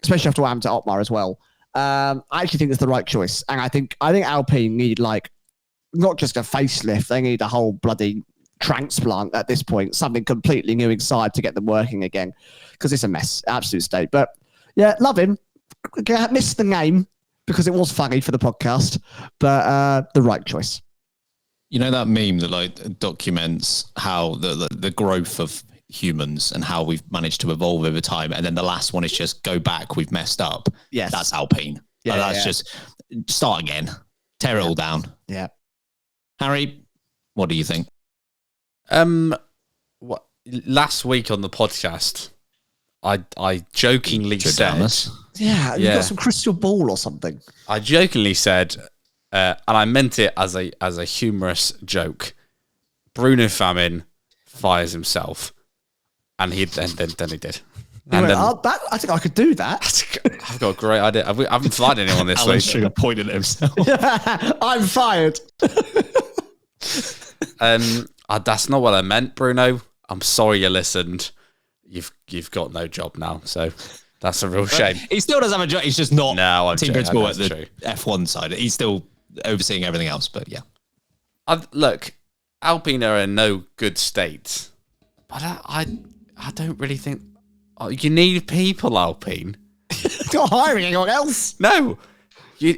especially after what happened to Otmar as well. I actually think it's the right choice. And I think Alpine need like not just a facelift, they need a whole bloody transplant at this point, something completely new inside to get them working again. Because it's a mess, absolute state. But yeah, love him. Missed the name because it was funny for the podcast, but the right choice. You know that meme that like documents how the growth of humans and how we've managed to evolve over time, and then the last one is just go back, we've messed up. Yes, that's Alpine. Yeah, that's just start again, tear it all down. Yeah. Harry, what do you think? What last week on the podcast, I jokingly said, you got some crystal ball or something. I jokingly said, and I meant it as a humorous joke. Bruno Famine fires himself, and then he did. And then, I think I could do that. I've got a great idea. I haven't fired anyone this Alan week. Sugar pointed at himself. I'm fired. That's not what I meant, Bruno. I'm sorry you listened. You've got no job now, so that's a real shame. He still does have a job. He's just not team principal at the F1 side. He's still overseeing everything else, but yeah. Look, Alpine are in no good state, but I don't really think you need people, Alpine. Not hiring anyone else. No, you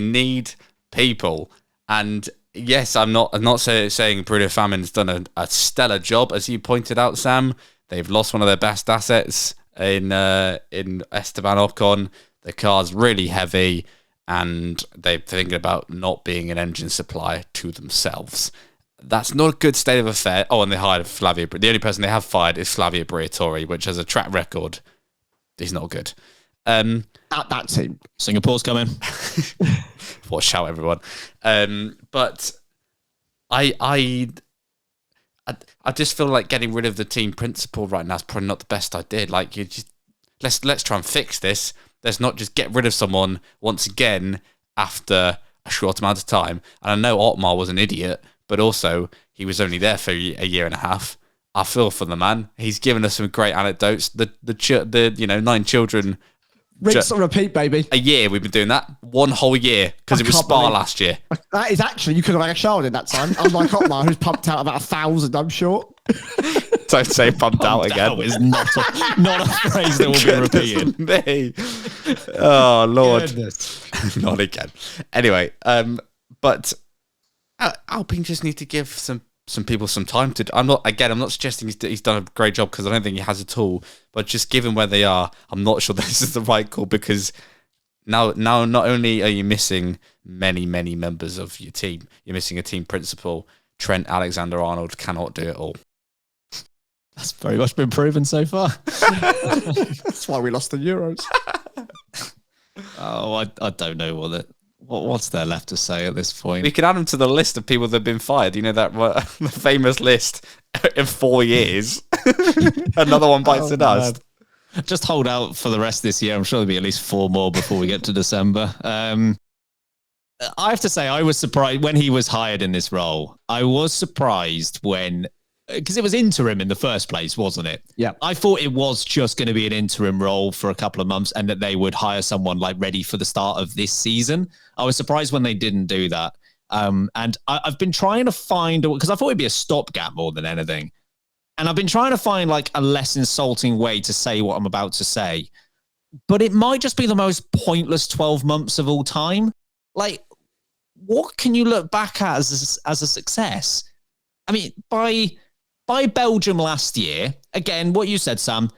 need people, and yes, I'm not saying Bruno Famine's done a stellar job, as you pointed out, Sam. They've lost one of their best assets in Esteban Ocon. The car's really heavy, and they're thinking about not being an engine supplier to themselves. That's not a good state of affair. Oh, and they hired Flavio. The only person they have fired is Flavio Briatore, which has a track record. He's not good. At that team. Singapore's coming. Watch out, everyone. But I just feel like getting rid of the team principal right now is probably not the best idea. Like, you just let's try and fix this. Let's not just get rid of someone once again after a short amount of time. And I know Otmar was an idiot, but also he was only there for a year and a half. I feel for the man. He's given us some great anecdotes. The 9 children. Rinse and repeat, baby. A year we've been doing that. One whole year, because it was Spa last year. That is actually, you could have had a child in that time. Unlike Otmar, who's pumped out about 1,000, I'm sure. Don't say pumped out again. Is not a phrase that will be repeated. Me. Oh, Lord. Not again. Anyway, but Alpine just need to give some people some time to. I'm not suggesting he's done a great job, because I don't think he has at all. But just given where they are, I'm not sure this is the right call, because now not only are you missing many members of your team, you're missing a team principal. Trent Alexander-Arnold cannot do it all. That's very much been proven so far. That's why we lost the Euros. Oh, I don't know what's there left to say at this point. We can add them to the list of people that have been fired. You know that the famous list in 4 years. Another one bites the dust. Just hold out for the rest of this year. I'm sure there'll be at least 4 more before we get to December. I have to say, I was surprised when he was hired in this role. I was surprised because it was interim in the first place, wasn't it? Yeah. I thought it was just going to be an interim role for a couple of months, and that they would hire someone like ready for the start of this season. I was surprised when they didn't do that. And I've been trying to find, because I thought it'd be a stopgap more than anything. And I've been trying to find like a less insulting way to say what I'm about to say. But it might just be the most pointless 12 months of all time. Like, what can you look back at as a success? I mean, by Belgium last year, again, what you said, Sam,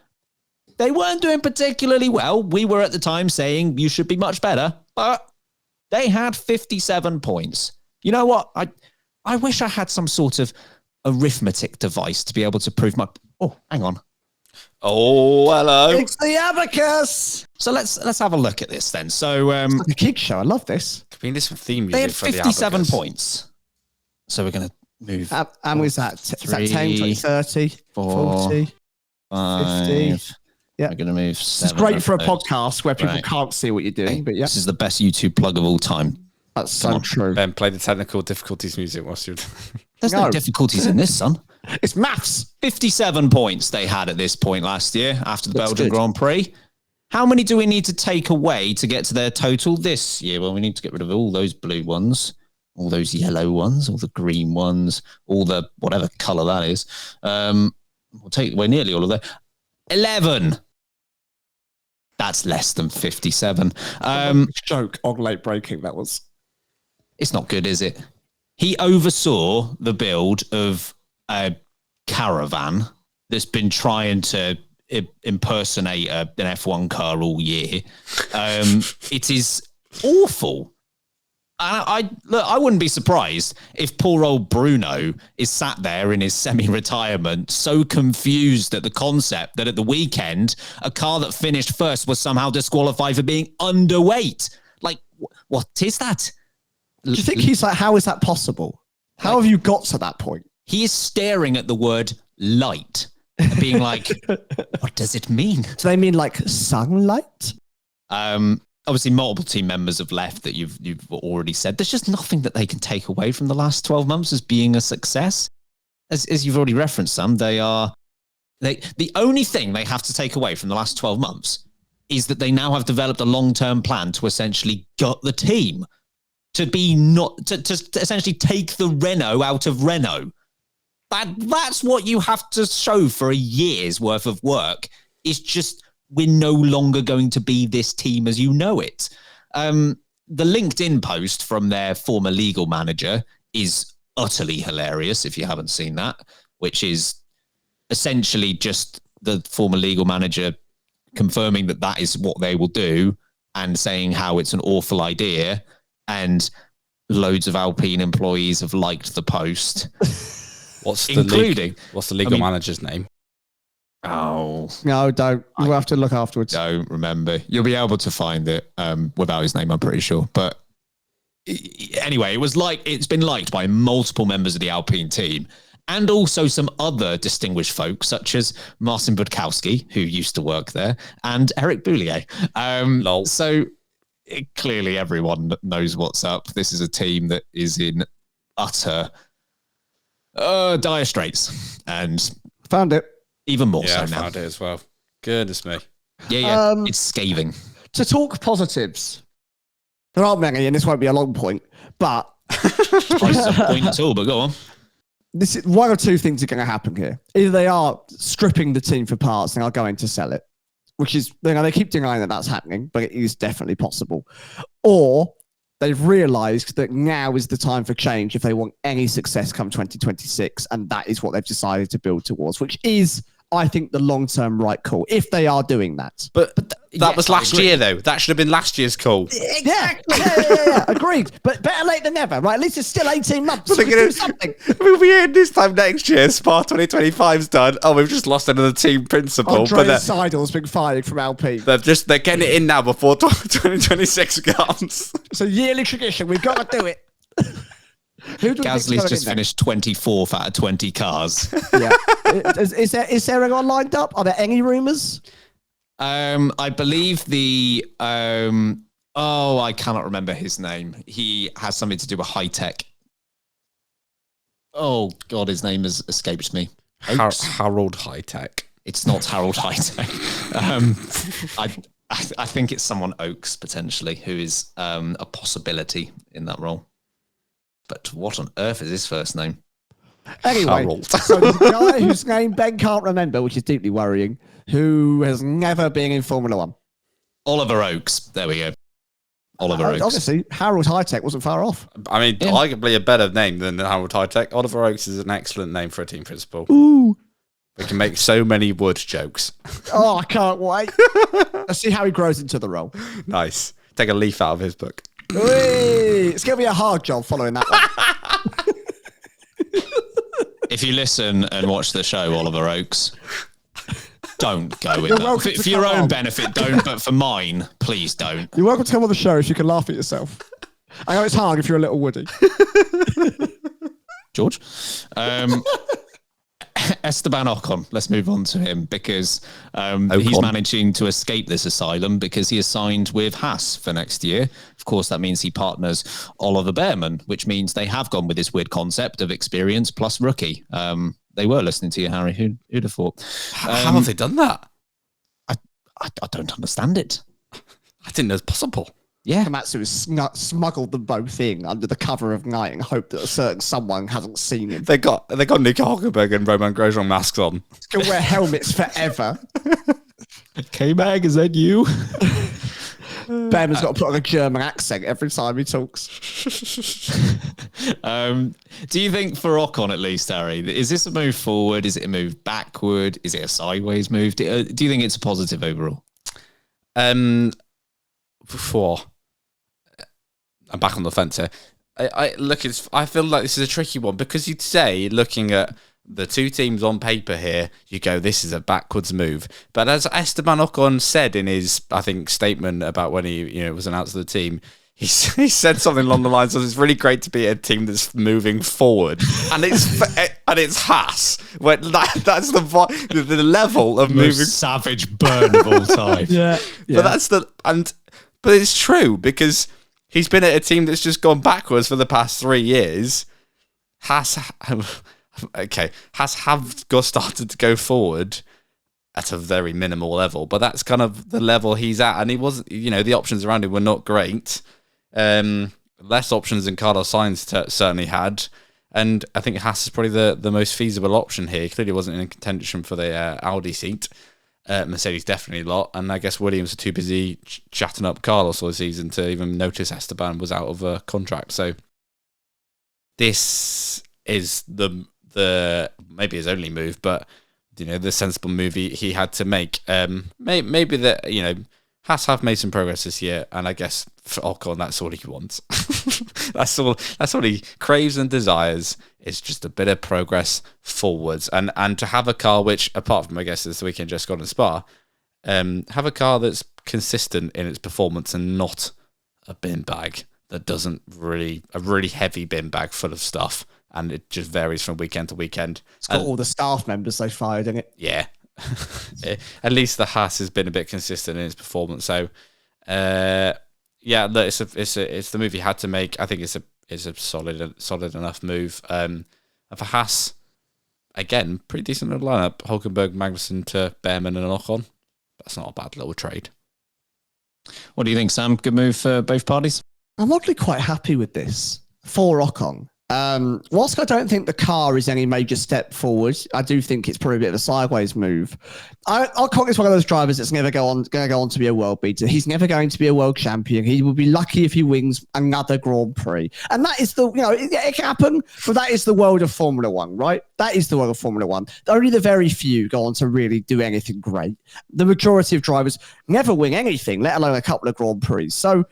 they weren't doing particularly well. We were at the time saying you should be much better, but they had 57 points. You know what? I wish I had some sort of arithmetic device to be able to prove my... Oh, hang on. Oh, hello. It's the abacus. So let's have a look at this then. So it's like a kick show. I love this. Can we need some theme music? They had for the 57 abacus? points. So we're going to move. And was that? Is that 10, 20, 30, 4, 40, 5, 50? Yeah. We're going to move. It's great for a podcast where people can't see what you're doing. But yeah, this is the best YouTube plug of all time. That's so true. Ben, play the technical difficulties music whilst you're... There's no difficulties in this, son. It's maths. 57 points they had at this point last year after the Belgian Grand Prix. How many do we need to take away to get to their total this year? Well, we need to get rid of all those blue ones, all those yellow ones, all the green ones, all the whatever color that is. We're nearly all of that. 11. That's less than 57. Joke on late breaking, that was. It's not good, is it? He oversaw the build of a caravan that's been trying to impersonate an F1 car all year. It is awful. And I wouldn't be surprised if poor old Bruno is sat there in his semi-retirement, so confused at the concept that at the weekend, a car that finished first was somehow disqualified for being underweight. Like, what is that? Do you think he's like, how is that possible? How have you got to that point? He is staring at the word light, being like, what does it mean? Do they mean like sunlight? Obviously, multiple team members have left that you've already said. There's just nothing that they can take away from the last 12 months as being a success. As you've already referenced, Sam, the only thing they have to take away from the last 12 months is that they now have developed a long-term plan to essentially gut the team, to essentially take the Renault out of Renault. That's what you have to show for a year's worth of work. It's just, we're no longer going to be this team as you know it. The LinkedIn post from their former legal manager is utterly hilarious, if you haven't seen that, which is essentially just the former legal manager confirming that is what they will do and saying how it's an awful idea. And loads of Alpine employees have liked the post. What's the legal manager's name? Oh. No, don't. We'll have to look afterwards. Don't remember. You'll be able to find it without his name, I'm pretty sure. But anyway, it's been liked by multiple members of the Alpine team and also some other distinguished folks such as Marcin Budkowski, who used to work there, and Eric Boulier. So clearly everyone knows what's up. This is a team that is in utter dire straits. And found it. Even more so I now. found it as well. Goodness me. Yeah. It's scathing. To talk positives, there aren't many, and this won't be a long point, but It's a point at all, but go on. This is one or two things are going to happen here. Either they are stripping the team for parts and are going to sell it, which is, they keep denying that that's happening, but it is definitely possible. Or they've realized that now is the time for change if they want any success come 2026. And that is what they've decided to build towards, which is, I think, the long-term right call, if they are doing that. But that was last year, though. That should have been last year's call. Exactly. Yeah. Agreed. But better late than never, right? At least it's still 18 months. So we can do something. We'll be here this time next year. Spa 2025's done. Oh, we've just lost another team principal. Andrea Seidel's been fired from Alpine. They're getting it in now before 2026 comes. It's a yearly tradition. We've got to do it. Gasly's just finished 24th out of 20 cars. Yeah. Is there anyone lined up? Are there any rumours? I believe I cannot remember his name. He has something to do with high tech. Oh God, his name has escaped me. Harold High Tech. It's not Harold High Tech. I think it's someone Oaks potentially, who is a possibility in that role. But what on earth is his first name? Anyway, so the guy whose name Ben can't remember, which is deeply worrying, who has never been in Formula One. Oliver Oaks. There we go. Oliver Oaks. Honestly, Harold High Tech wasn't far off. I mean, arguably a better name than Harold High Tech. Oliver Oaks is an excellent name for a team principal. Ooh. We can make so many wood jokes. Oh, I can't wait. Let's see how he grows into the role. Nice. Take a leaf out of his book. It's going to be a hard job following that one. If you listen and watch the show, Oliver Oaks, don't go with that. For your own benefit, don't, but for mine, please don't. You're welcome to come on the show if you can laugh at yourself. I know it's hard if you're a little Woody. George? Esteban Ocon, let's move on to him because he's managing to escape this asylum because he is signed with Haas for next year. Of course, that means he partners Oliver Behrman, which means they have gone with this weird concept of experience plus rookie. They were listening to you, Harry. Who'd have thought? How have they done that? I don't understand it. I didn't know it's possible. Yeah. Komatsu has smuggled them both in under the cover of night and hoped that a certain someone hasn't seen him. They got Nico Hulkenberg and Roman Grosjean masks on. Can wear helmets forever. K-Mag, is that you? Behrman's got to put on a German accent every time he talks. Do you think for Ocon at least, Harry, is this a move forward? Is it a move backward? Is it a sideways move? Do you think it's a positive overall? I'm back on the fence here. I feel like this is a tricky one because you'd say, looking at the two teams on paper here, you go, this is a backwards move. But as Esteban Ocon said in his, I think, statement about when he was announced to the team, he said something along the lines of, it's really great to be a team that's moving forward. And it's Haas. Where that's the level of moving. Savage burn of all time. Yeah. But it's true because he's been at a team that's just gone backwards for the past 3 years. Haas have started to go forward at a very minimal level, but that's kind of the level he's at. And he wasn't, the options around him were not great. Less options than Carlos Sainz certainly had. And I think Haas is probably the most feasible option here. He clearly wasn't in contention for the Audi seat. Mercedes definitely a lot. And I guess Williams are too busy chatting up Carlos all season to even notice Esteban was out of a contract. So this is the maybe his only move, but the sensible move he had to make. Maybe that Haas have made some progress this year, and I guess for Ocon that's all he wants. That's all he craves and desires is just a bit of progress forwards, and to have a car which, apart from I guess this weekend just gone to Spa, have a car that's consistent in its performance and not a bin bag that doesn't a really heavy bin bag full of stuff. And it just varies from weekend to weekend. It's got all the staff members they fired in it. Yeah. At least the Haas has been a bit consistent in its performance. So, look, it's the move he had to make. I think it's a solid enough move. And for Haas, again, pretty decent little lineup. Hulkenberg, Magnussen to Behrman and Ocon. That's not a bad little trade. What do you think, Sam? Good move for both parties? I'm oddly quite happy with this for Ocon. Whilst I don't think the car is any major step forward, I do think it's probably a bit of a sideways move. Ocon is one of those drivers that's never going to go on to be a world beater. He's never going to be a world champion. He will be lucky if he wins another Grand Prix. And that is it can happen, but that is the world of Formula One, right? That is the world of Formula One. Only the very few go on to really do anything great. The majority of drivers never win anything, let alone a couple of Grand Prix. So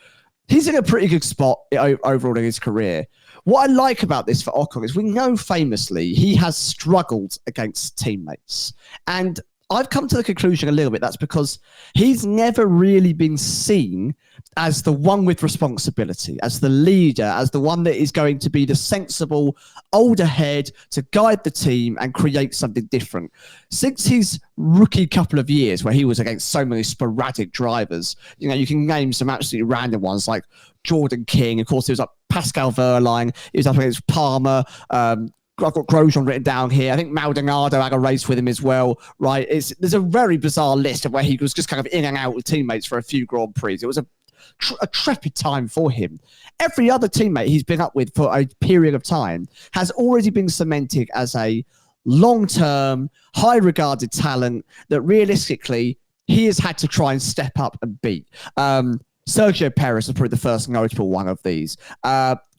he's in a pretty good spot overall in his career. What I like about this for Ocon is we know famously he has struggled against teammates. And I've come to the conclusion a little bit that's because he's never really been seen as the one with responsibility, as the leader, as the one that is going to be the sensible older head to guide the team and create something different. Since his rookie couple of years where he was against so many sporadic drivers, you can name some absolutely random ones like Jordan King. Of course, he was up Pascal Wehrlein. He was up against Palmer. I've got Grosjean written down here. I think Maldonado had a race with him as well, right? There's a very bizarre list of where he was just kind of in and out with teammates for a few Grand Prix. It was a trepid time for him. Every other teammate he's been up with for a period of time has already been cemented as a long-term, high-regarded talent that realistically he has had to try and step up and beat. Sergio Perez is probably the first notable one of these.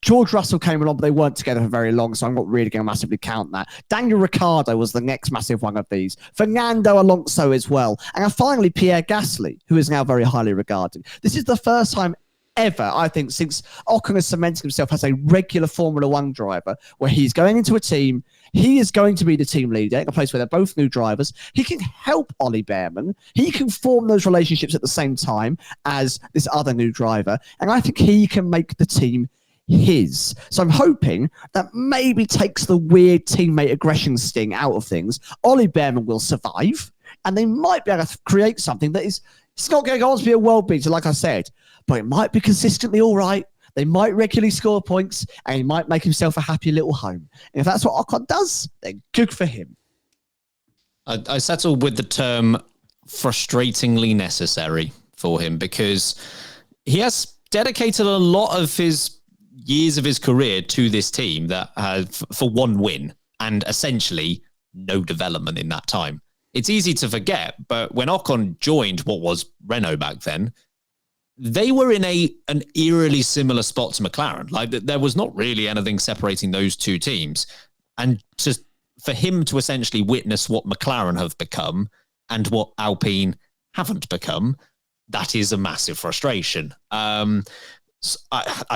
George Russell came along, but they weren't together for very long, so I'm not really going to massively count that. Daniel Ricciardo was the next massive one of these. Fernando Alonso as well. And finally, Pierre Gasly, who is now very highly regarded. This is the first time ever, I think, since Ocon has cemented himself as a regular Formula One driver, where he's going into a team, he is going to be the team leader in a place where they're both new drivers. He can help Ollie Behrman. He can form those relationships at the same time as this other new driver. And I think he can make the team his. So I'm hoping that maybe takes the weird teammate aggression sting out of things. Ollie Behrman will survive, and they might be able to create something that is, it's not going to go on to be a world beater, like I said, but it might be consistently all right. They might regularly score points, and he might make himself a happy little home. And if that's what Ocon does, then good for him. I settled with the term frustratingly necessary for him because he has dedicated a lot of his years of his career to this team that had for one win and essentially no development in that time. It's easy to forget, but when Ocon joined what was Renault back then, they were in an eerily similar spot to McLaren. Like there was not really anything separating those two teams. And just for him to essentially witness what McLaren have become and what Alpine haven't become, that is a massive frustration. I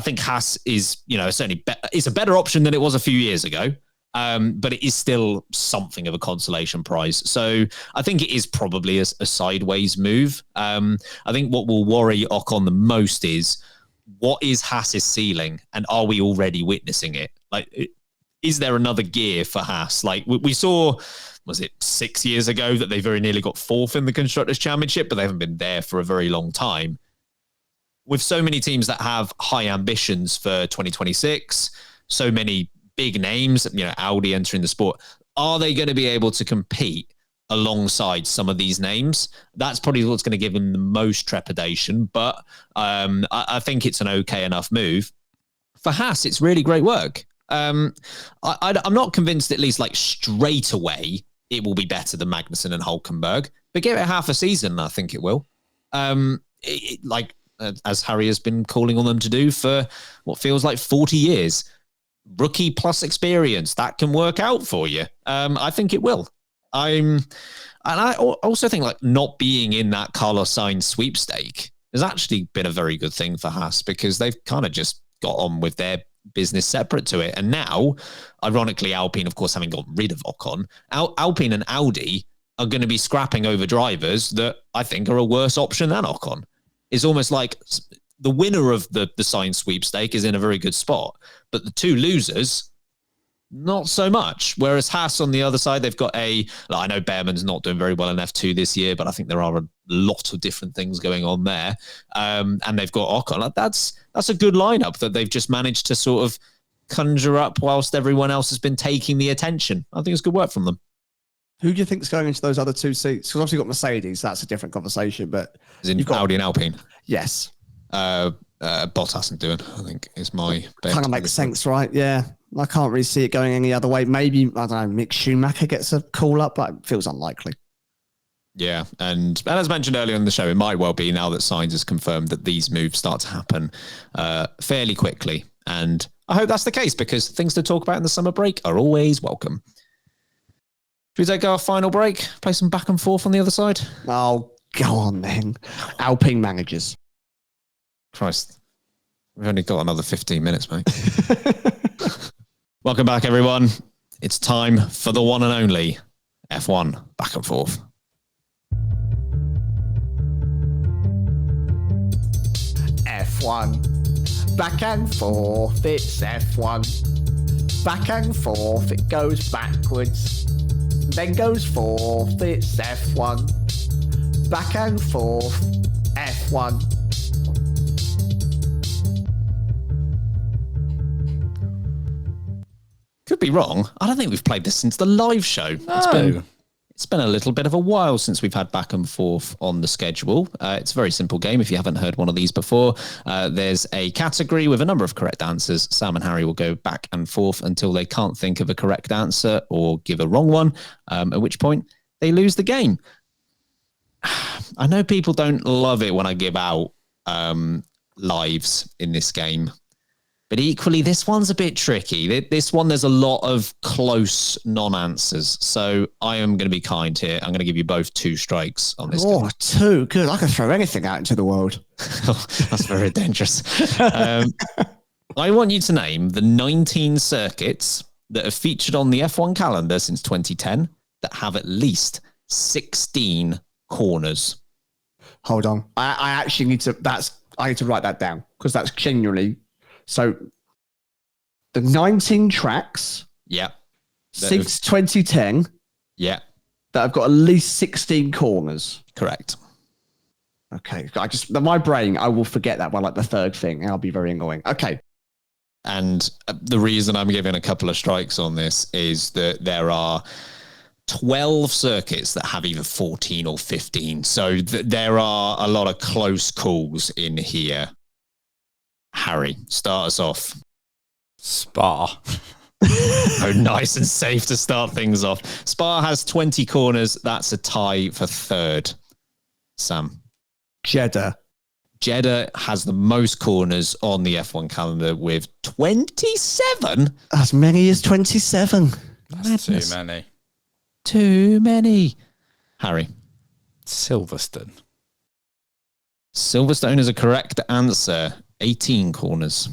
think Haas is, certainly it's a better option than it was a few years ago. But it is still something of a consolation prize. So I think it is probably a sideways move. I think what will worry Ocon the most is what is Haas's ceiling and are we already witnessing it? Like, is there another gear for Haas? Like we saw, was it 6 years ago that they very nearly got fourth in the Constructors' Championship, but they haven't been there for a very long time. With so many teams that have high ambitions for 2026, so many big names, Audi entering the sport, are they going to be able to compete alongside some of these names? That's probably what's going to give them the most trepidation, but I think it's an okay enough move. For Haas, it's really great work. I'm not convinced, at least like straight away, it will be better than Magnussen and Hulkenberg, but give it half a season, I think it will. As Harry has been calling on them to do for what feels like 40 years. Rookie plus experience, that can work out for you. I think it will. And I also think like not being in that Carlos Sainz sweepstake has actually been a very good thing for Haas because they've kind of just got on with their business separate to it. And now, ironically, Alpine, of course, having gotten rid of Ocon, Alpine and Audi are going to be scrapping over drivers that I think are a worse option than Ocon. It's almost like the winner of the Sainz sweepstake is in a very good spot, but the two losers, not so much. Whereas Haas on the other side, they've got I know Behrman's not doing very well in F2 this year, but I think there are a lot of different things going on there. And they've got Ocon. That's a good lineup that they've just managed to sort of conjure up whilst everyone else has been taking the attention. I think it's good work from them. Who do you think's going into those other two seats? Because obviously you've got Mercedes, that's a different conversation, but you've got Audi and Alpine. Yes. Bottas and doing, I think, is my bet. Kind of makes sense, right? Yeah. I can't really see it going any other way. Maybe, I don't know, Mick Schumacher gets a call up, but it feels unlikely. Yeah. And as mentioned earlier in the show, it might well be now that Sainz has confirmed that these moves start to happen fairly quickly. And I hope that's the case because things to talk about in the summer break are always welcome. Should we take our final break? Play some back and forth on the other side? Oh, go on then. Alpine managers. Christ. We've only got another 15 minutes, mate. Welcome back, everyone. It's time for the one and only F1 back and forth. F1. Back and forth, it's F1. Back and forth, it goes backwards. Then goes forth, it's F1. Back and forth, F1. Could be wrong. I don't think we've played this since the live show. No. It's been a little bit of a while since we've had back and forth on the schedule. It's a very simple game. If you haven't heard one of these before, there's a category with a number of correct answers. Sam and Harry will go back and forth until they can't think of a correct answer or give a wrong one, at which point they lose the game. I know people don't love it when I give out lives in this game. But equally, this one's a bit tricky. This one, there's a lot of close non-answers. So I am going to be kind here. I'm going to give you both 2 strikes on this. Oh, 2. Good. I can throw anything out into the world. That's very dangerous. I want you to name the 19 circuits that have featured on the F1 calendar since 2010 that have at least 16 corners. Hold on. I actually need to, I need to write that down because that's genuinely... So, the 19 tracks, yeah, since 2010, yeah, that have got at least 16 corners. Correct. Okay, my brain, I will forget that by like the third thing, and I'll be very annoying. Okay. And the reason I'm giving a couple of strikes on this is that there are 12 circuits that have either 14 or 15. So there are a lot of close calls in here. Harry, start us off. Spa. Oh, nice and safe to start things off. Spa has 20 corners. That's a tie for third. Sam. Jeddah. Jeddah has the most corners on the F1 calendar with 27. As many as 27. That's too many. Too many. Harry. Silverstone. Silverstone is a correct answer. 18 corners.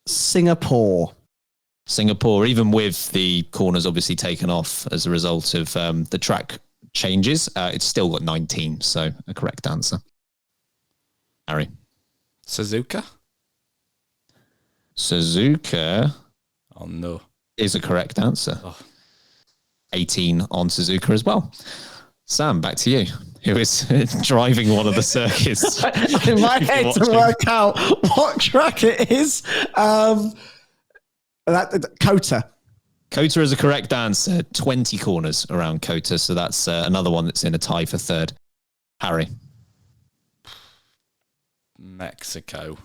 Singapore, even with the corners obviously taken off as a result of the track changes, it's still got 19, so a correct answer. Harry. Suzuka. Oh, no. Is a correct answer. Oh. 18 on Suzuka as well. Sam, back to you, who is driving one of the circuits. in my head to work out what track it is. Kota. Kota is a correct answer. 20 corners around Kota, so that's another one that's in a tie for third. Harry. Mexico.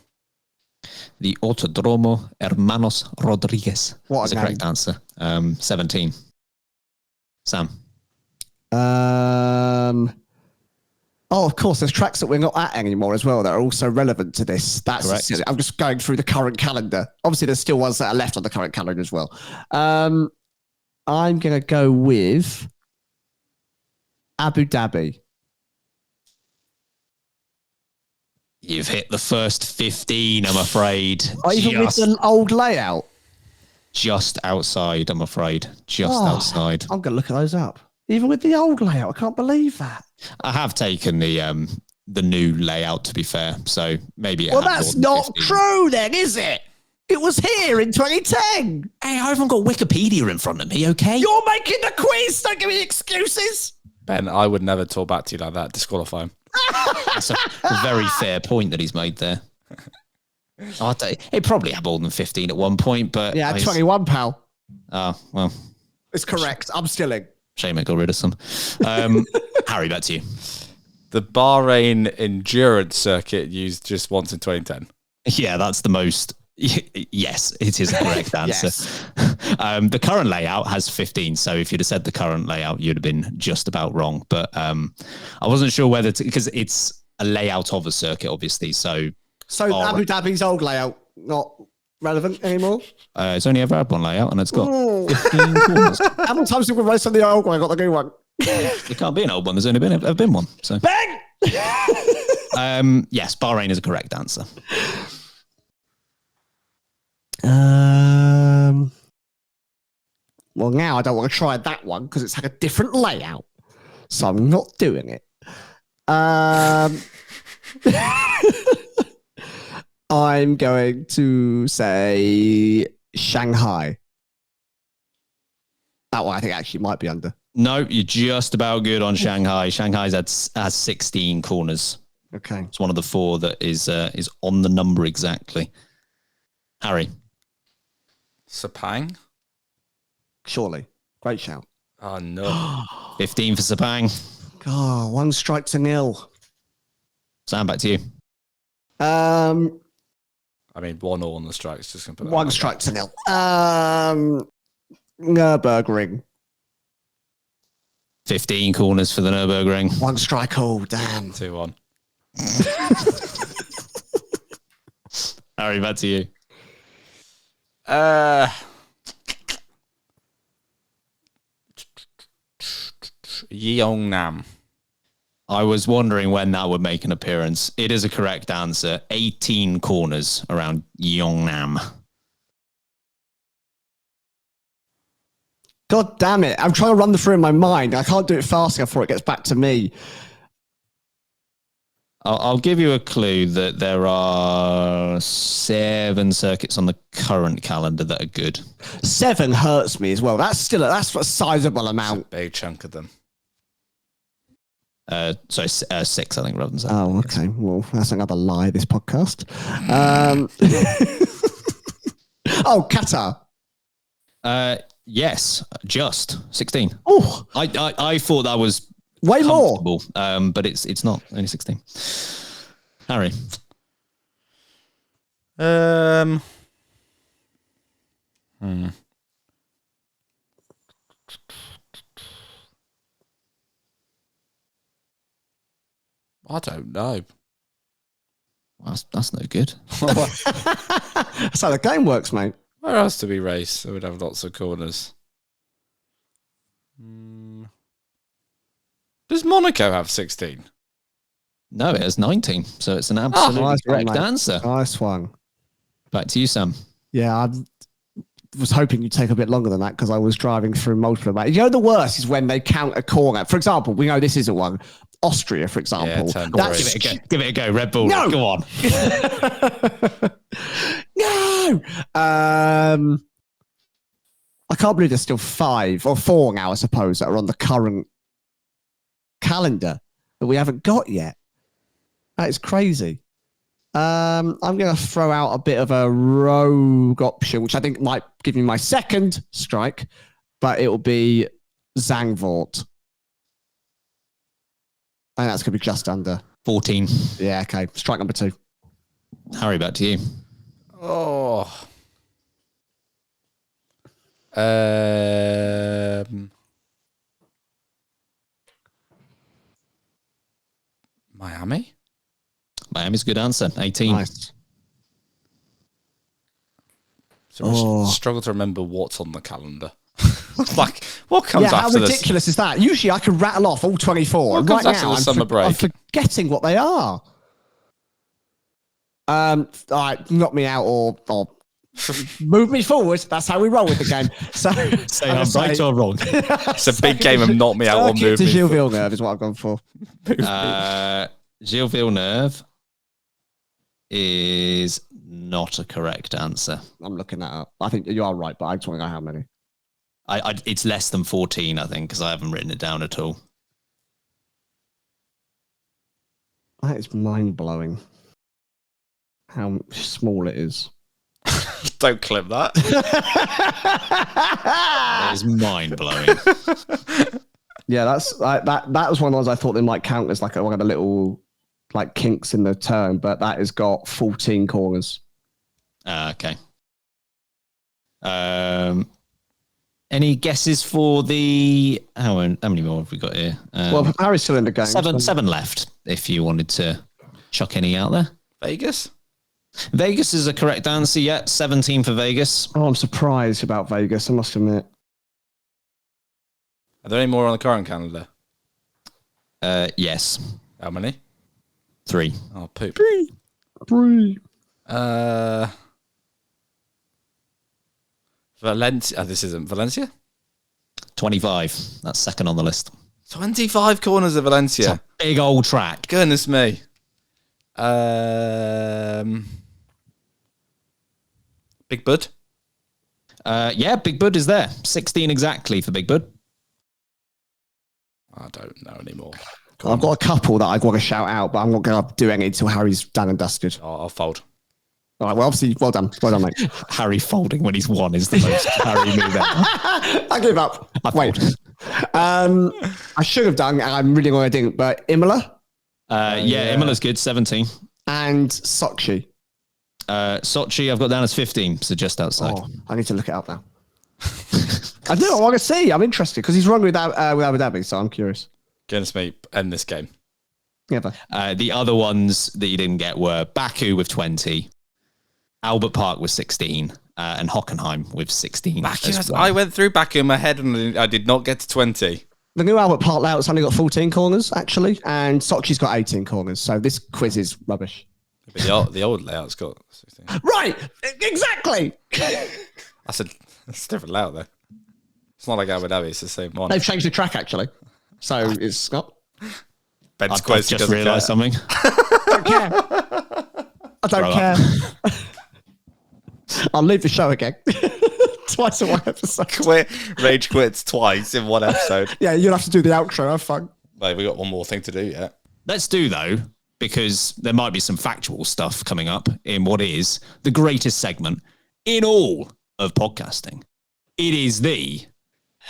The Autodromo Hermanos Rodriguez. What is a correct answer. 17. Sam. Of course, there's tracks that we're not at anymore as well that are also relevant to this. That's correct. I'm just going through the current calendar. Obviously, there's still ones that are left on the current calendar as well. I'm going to go with Abu Dhabi. You've hit the first 15, I'm afraid. Even with the old layout? Just outside, I'm afraid. Outside. I'm going to look at those up. Even with the old layout, I can't believe that. I have taken the new layout, to be fair. So maybe it. Well, that's not 15. True, then, is it? It was here in 2010. Hey, I haven't got Wikipedia in front of me. Okay, you're making the quiz. Don't give me excuses. Ben, I would never talk back to you like that. Disqualify him. That's a very fair point that he's made there. It probably had more than 15 at one point, but yeah, 21, pal. Oh well, it's correct. I'm stealing. Shame I got rid of some. Harry, back to you. The Bahrain endurance circuit used just once in 2010. Yeah, that's the most. Yes, it is a correct answer. The current layout has 15. So if you'd have said the current layout, you'd have been just about wrong. But I wasn't sure whether because it's a layout of a circuit, obviously. So Abu Dhabi's old layout not relevant anymore. It's only ever had one layout, and it's got 15 corners. How many times have we raced on the old one? I got the new one. It can't be an old one. There's only been one. So bang. Yes, Bahrain is a correct answer. Well, now I don't want to try that one because it's had a different layout, so I'm not doing it. I'm going to say Shanghai. That one I think actually might be under. No, you're just about good on Shanghai. Shanghai's has 16 corners. Okay. It's one of the four that is on the number exactly. Harry. Sepang? Surely. Great shout. Oh, no. 15 for Sepang. God, 1 strike to 0. Sam, back to you. I mean, 1-1 on the strikes. Just gonna put that 1 strike to 0. Nürburgring. 15 corners for the Nürburgring. 1 strike all. Damn. 2-1. Harry, back to you. Yeongnam. I was wondering when that would make an appearance. It is a correct answer. 18 corners around Yeongnam. God damn it. I'm trying to run the through in my mind. I can't do it fast enough before it gets back to me. I'll give you a clue that there are 7 circuits on the current calendar that are good. 7 hurts me as well. That's a sizable amount. It's a big chunk of them. So 6, I think, rather than 7. Oh, okay. Well, that's another lie, this podcast. Oh, Qatar. Yes, just 16. Oh, I thought that was way more. But it's not, only 16. Harry. I don't know. Well, that's no good. That's how the game works, mate. Where else do we race? So we'd have lots of corners. Does Monaco have 16? No, it has 19. So it's an absolutely nice one, correct mate. answer. Nice one. Back to you, Sam. Yeah, I was hoping you'd take a bit longer than that because I was driving through multiple of that. You know, the worst is when they count a corner. For example, we know this isn't one. Austria, for example. Yeah, Give it a go. Red Bull. No! Go on. No! I can't believe there's still 5 or 4 now, I suppose, that are on the current calendar that we haven't got yet. That is crazy. I'm going to throw out a bit of a rogue option, which I think might give me my second strike, but it will be Zandvoort. I think that's going to be just under 14. Yeah, okay. Strike number 2. Harry, back to you. Oh. Miami? Miami's a good answer. 18. Nice. So I struggle to remember what's on the calendar. Like, what comes how after this? ridiculous is that? Usually I can rattle off all 24. What And comes right after now, the summer break? I'm forgetting what they are. All right, knock me out or move me forward. That's how we roll with the game. So Say I'm right or wrong. It's a big game of knock me out or move to me. Gilles Villeneuve is what I've gone for. Gilles Villeneuve is not a correct answer. I'm looking that up. I think you are right, but I just want to know how many. It's less than 14, I think, because I haven't written it down at all. That is mind-blowing. How small it is. Don't clip that. That is mind-blowing. Yeah, that was one of those I thought they might count as like one of the little like kinks in the turn, but that has got 14 corners. Okay. Any guesses for the... How many more have we got here? Well, Harry's still in the game. Seven left, if you wanted to chuck any out there. Vegas? Vegas is a correct answer, yeah. 17 for Vegas. Oh, I'm surprised about Vegas, I must admit. Are there any more on the current calendar? Yes. How many? 3. Oh, poop. 3. Valencia. Oh, this isn't Valencia? 25. That's second on the list. 25 corners of Valencia. It's a big old track. Goodness me. Big Bud? Yeah, Big Bud is there. 16 exactly for Big Bud. I don't know anymore. I've got a couple that I want to shout out, but I'm not going to do any until Harry's done and dusted. I'll fold. All right, well, obviously, well done, mate. Harry folding when he's won is the most Harry move ever. I give up. Wait. I should have done, and I'm really glad I didn't, but Imola. Yeah, Imola's good, 17. And Sochi. Sochi, I've got down as 15, so just outside. Oh, I need to look it up now. I do. I want to see. I'm interested because he's run with Abu Dhabi, so I'm curious. Goodness me, end this game. Never. The other ones that you didn't get were Baku with 20, Albert Park with 16, and Hockenheim with 16. Baku, I went through Baku in my head and I did not get to 20. The new Albert Park layout's only got 14 corners, actually, and Sochi's got 18 corners, so this quiz is rubbish. But the old layout's got 16. Right! Exactly! It's a different layout, though. It's not like Abu Dhabi, it's the same one. They've changed the track, actually. So it's not... Ben's I've quiz just realised something. I don't care. I don't care. I'll leave the show again. Twice in one episode. Rage quits twice in one episode. Yeah, you'll have to do the outro. Have fun. Mate, we got one more thing to do yet. Let's do, though, because there might be some factual stuff coming up in what is the greatest segment in all of podcasting. It is the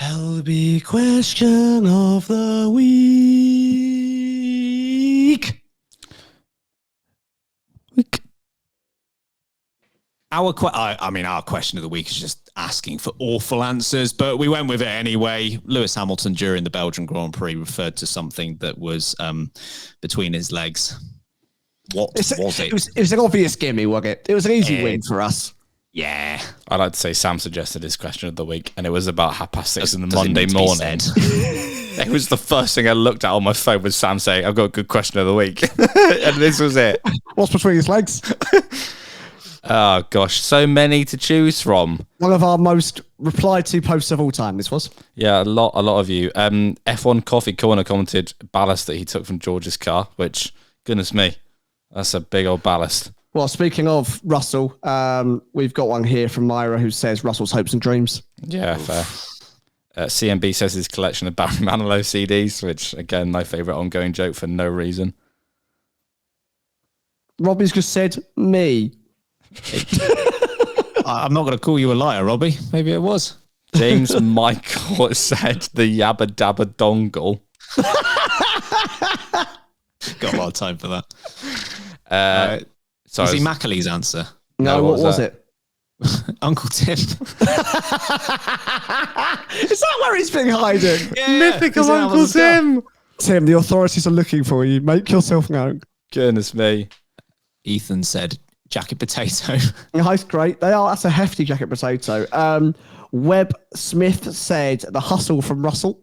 LB question of the week. Our question of the week is just asking for awful answers, but we went with it anyway. Lewis Hamilton during the Belgian Grand Prix referred to something that was between his legs. What was it? It was an obvious gimme, wasn't it? It was an easy win for us. Yeah. I'd like to say Sam suggested his question of the week, and it was about 6:30 in the Monday morning. It was the first thing I looked at on my phone was Sam saying, I've got a good question of the week. And this was it. What's between his legs? Oh, gosh. So many to choose from. One of our most replied to posts of all time, this was. Yeah, a lot of you. F1 Coffee Corner commented ballast that he took from George's car, which, goodness me, that's a big old ballast. Well, speaking of Russell, we've got one here from Myra who says Russell's hopes and dreams. Yeah, fair. CMB says his collection of Barry Manilow CDs, which, again, my favourite ongoing joke for no reason. Robbie's just said, me. I'm not going to call you a liar, Robbie. Maybe it was. James Michael said the Yabba Dabba Dongle. Got a lot of time for that. Sorry, is he Macaulay's answer? No, what was it? Uncle Tim. Is that where he's been hiding? Yeah, mythical Uncle Tim. Tim, the authorities are looking for you. Make yourself known. Goodness me. Ethan said jacket potato. Nice, great. They are. That's a hefty jacket potato. Webb Smith said the hustle from Russell.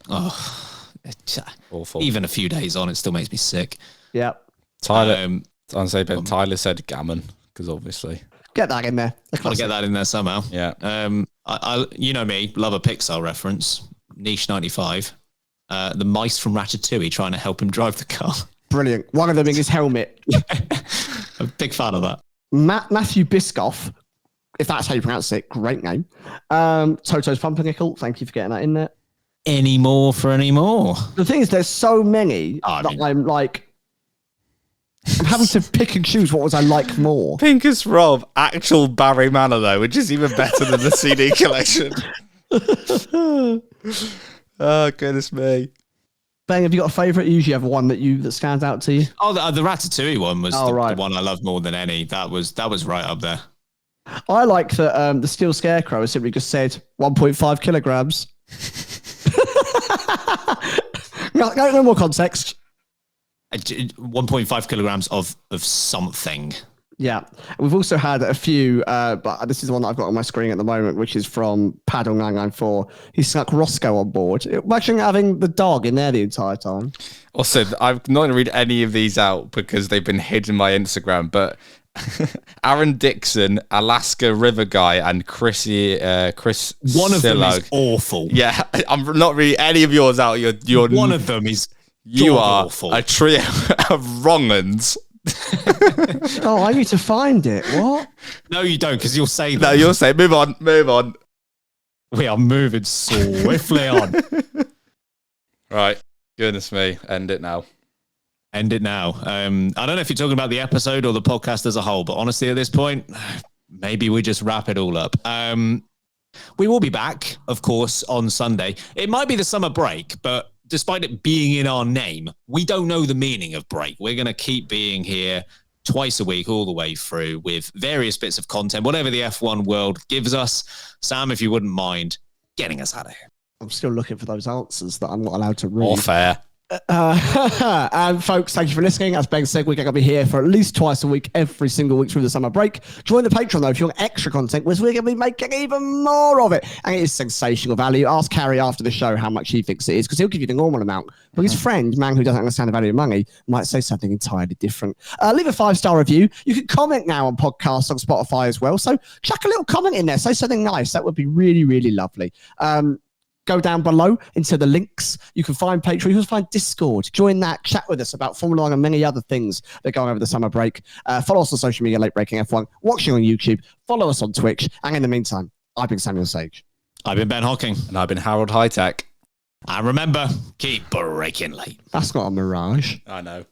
Oh, Awful. Even a few days on, it still makes me sick. Yeah. Tyler, Tyler said gammon, because obviously. Get that in there. Gotta get that in there somehow. Yeah. I you know me, love a Pixar reference. Niche 95. The mice from Ratatouille trying to help him drive the car. Brilliant. One of them in his helmet. I'm a big fan of that. Matthew Biscoff, if that's how you pronounce it, great name. Toto's Pumpernickel, thank you for getting that in there. Any more for any more? The thing is, there's so many I'm having to pick and choose what was I like more. Pinkus Rob, actual Barry Manilow, which is even better than the CD collection. Oh, goodness me. Ben, have you got a favourite? You usually have one that stands out to you. Oh, the Ratatouille one was the one I loved more than any. That was right up there. I like that the Steel Scarecrow has simply just said 1.5 kilograms. No more context. 1.5 kilograms of something. Yeah. We've also had a few, but this is the one that I've got on my screen at the moment, which is from Paddle994. He snuck Roscoe on board. Imagine having the dog in there the entire time. Also, I'm not going to read any of these out because they've been hidden in my Instagram, but Aaron Dixon, Alaska River Guy, and Chris one of them is awful. Yeah, I'm not reading any of yours out. You're one of them is you are awful. A trio of wrong-uns. Oh, I need to find it. What? No, you don't, because you'll say that. No, you'll say, move on. We are moving swiftly on. Right. Goodness me. End it now. I don't know if you're talking about the episode or the podcast as a whole, but honestly, at this point, maybe we just wrap it all up. We will be back, of course, on Sunday. It might be the summer break, but despite it being in our name, we don't know the meaning of break. We're going to keep being here twice a week, all the way through, with various bits of content, whatever the F1 world gives us. Sam, if you wouldn't mind getting us out of here. I'm still looking for those answers that I'm not allowed to read. All fair. And folks, thank you for listening. As Ben said, we're going to be here for at least twice a week, every single week through the summer break. Join the Patreon though if you want extra content, because we're going to be making even more of it, and it is sensational value. Ask Harry after the show how much he thinks it is, because he'll give you the normal amount, but his friend, man who doesn't understand the value of money, might say something entirely different. Leave a 5-star review. You can comment now on podcasts on Spotify as well, so chuck a little comment in there, say something nice. That would be really, really lovely. Go down below into the links. You can find Patreon. You can find Discord. Join that. Chat with us about Formula 1 and many other things that are going over the summer break. Follow us on social media, Late Breaking F1. Watching on YouTube. Follow us on Twitch. And in the meantime, I've been Samuel Sage. I've been Ben Hocking. And I've been Harold Hightech. And remember, keep breaking late. That's not a mirage. I know.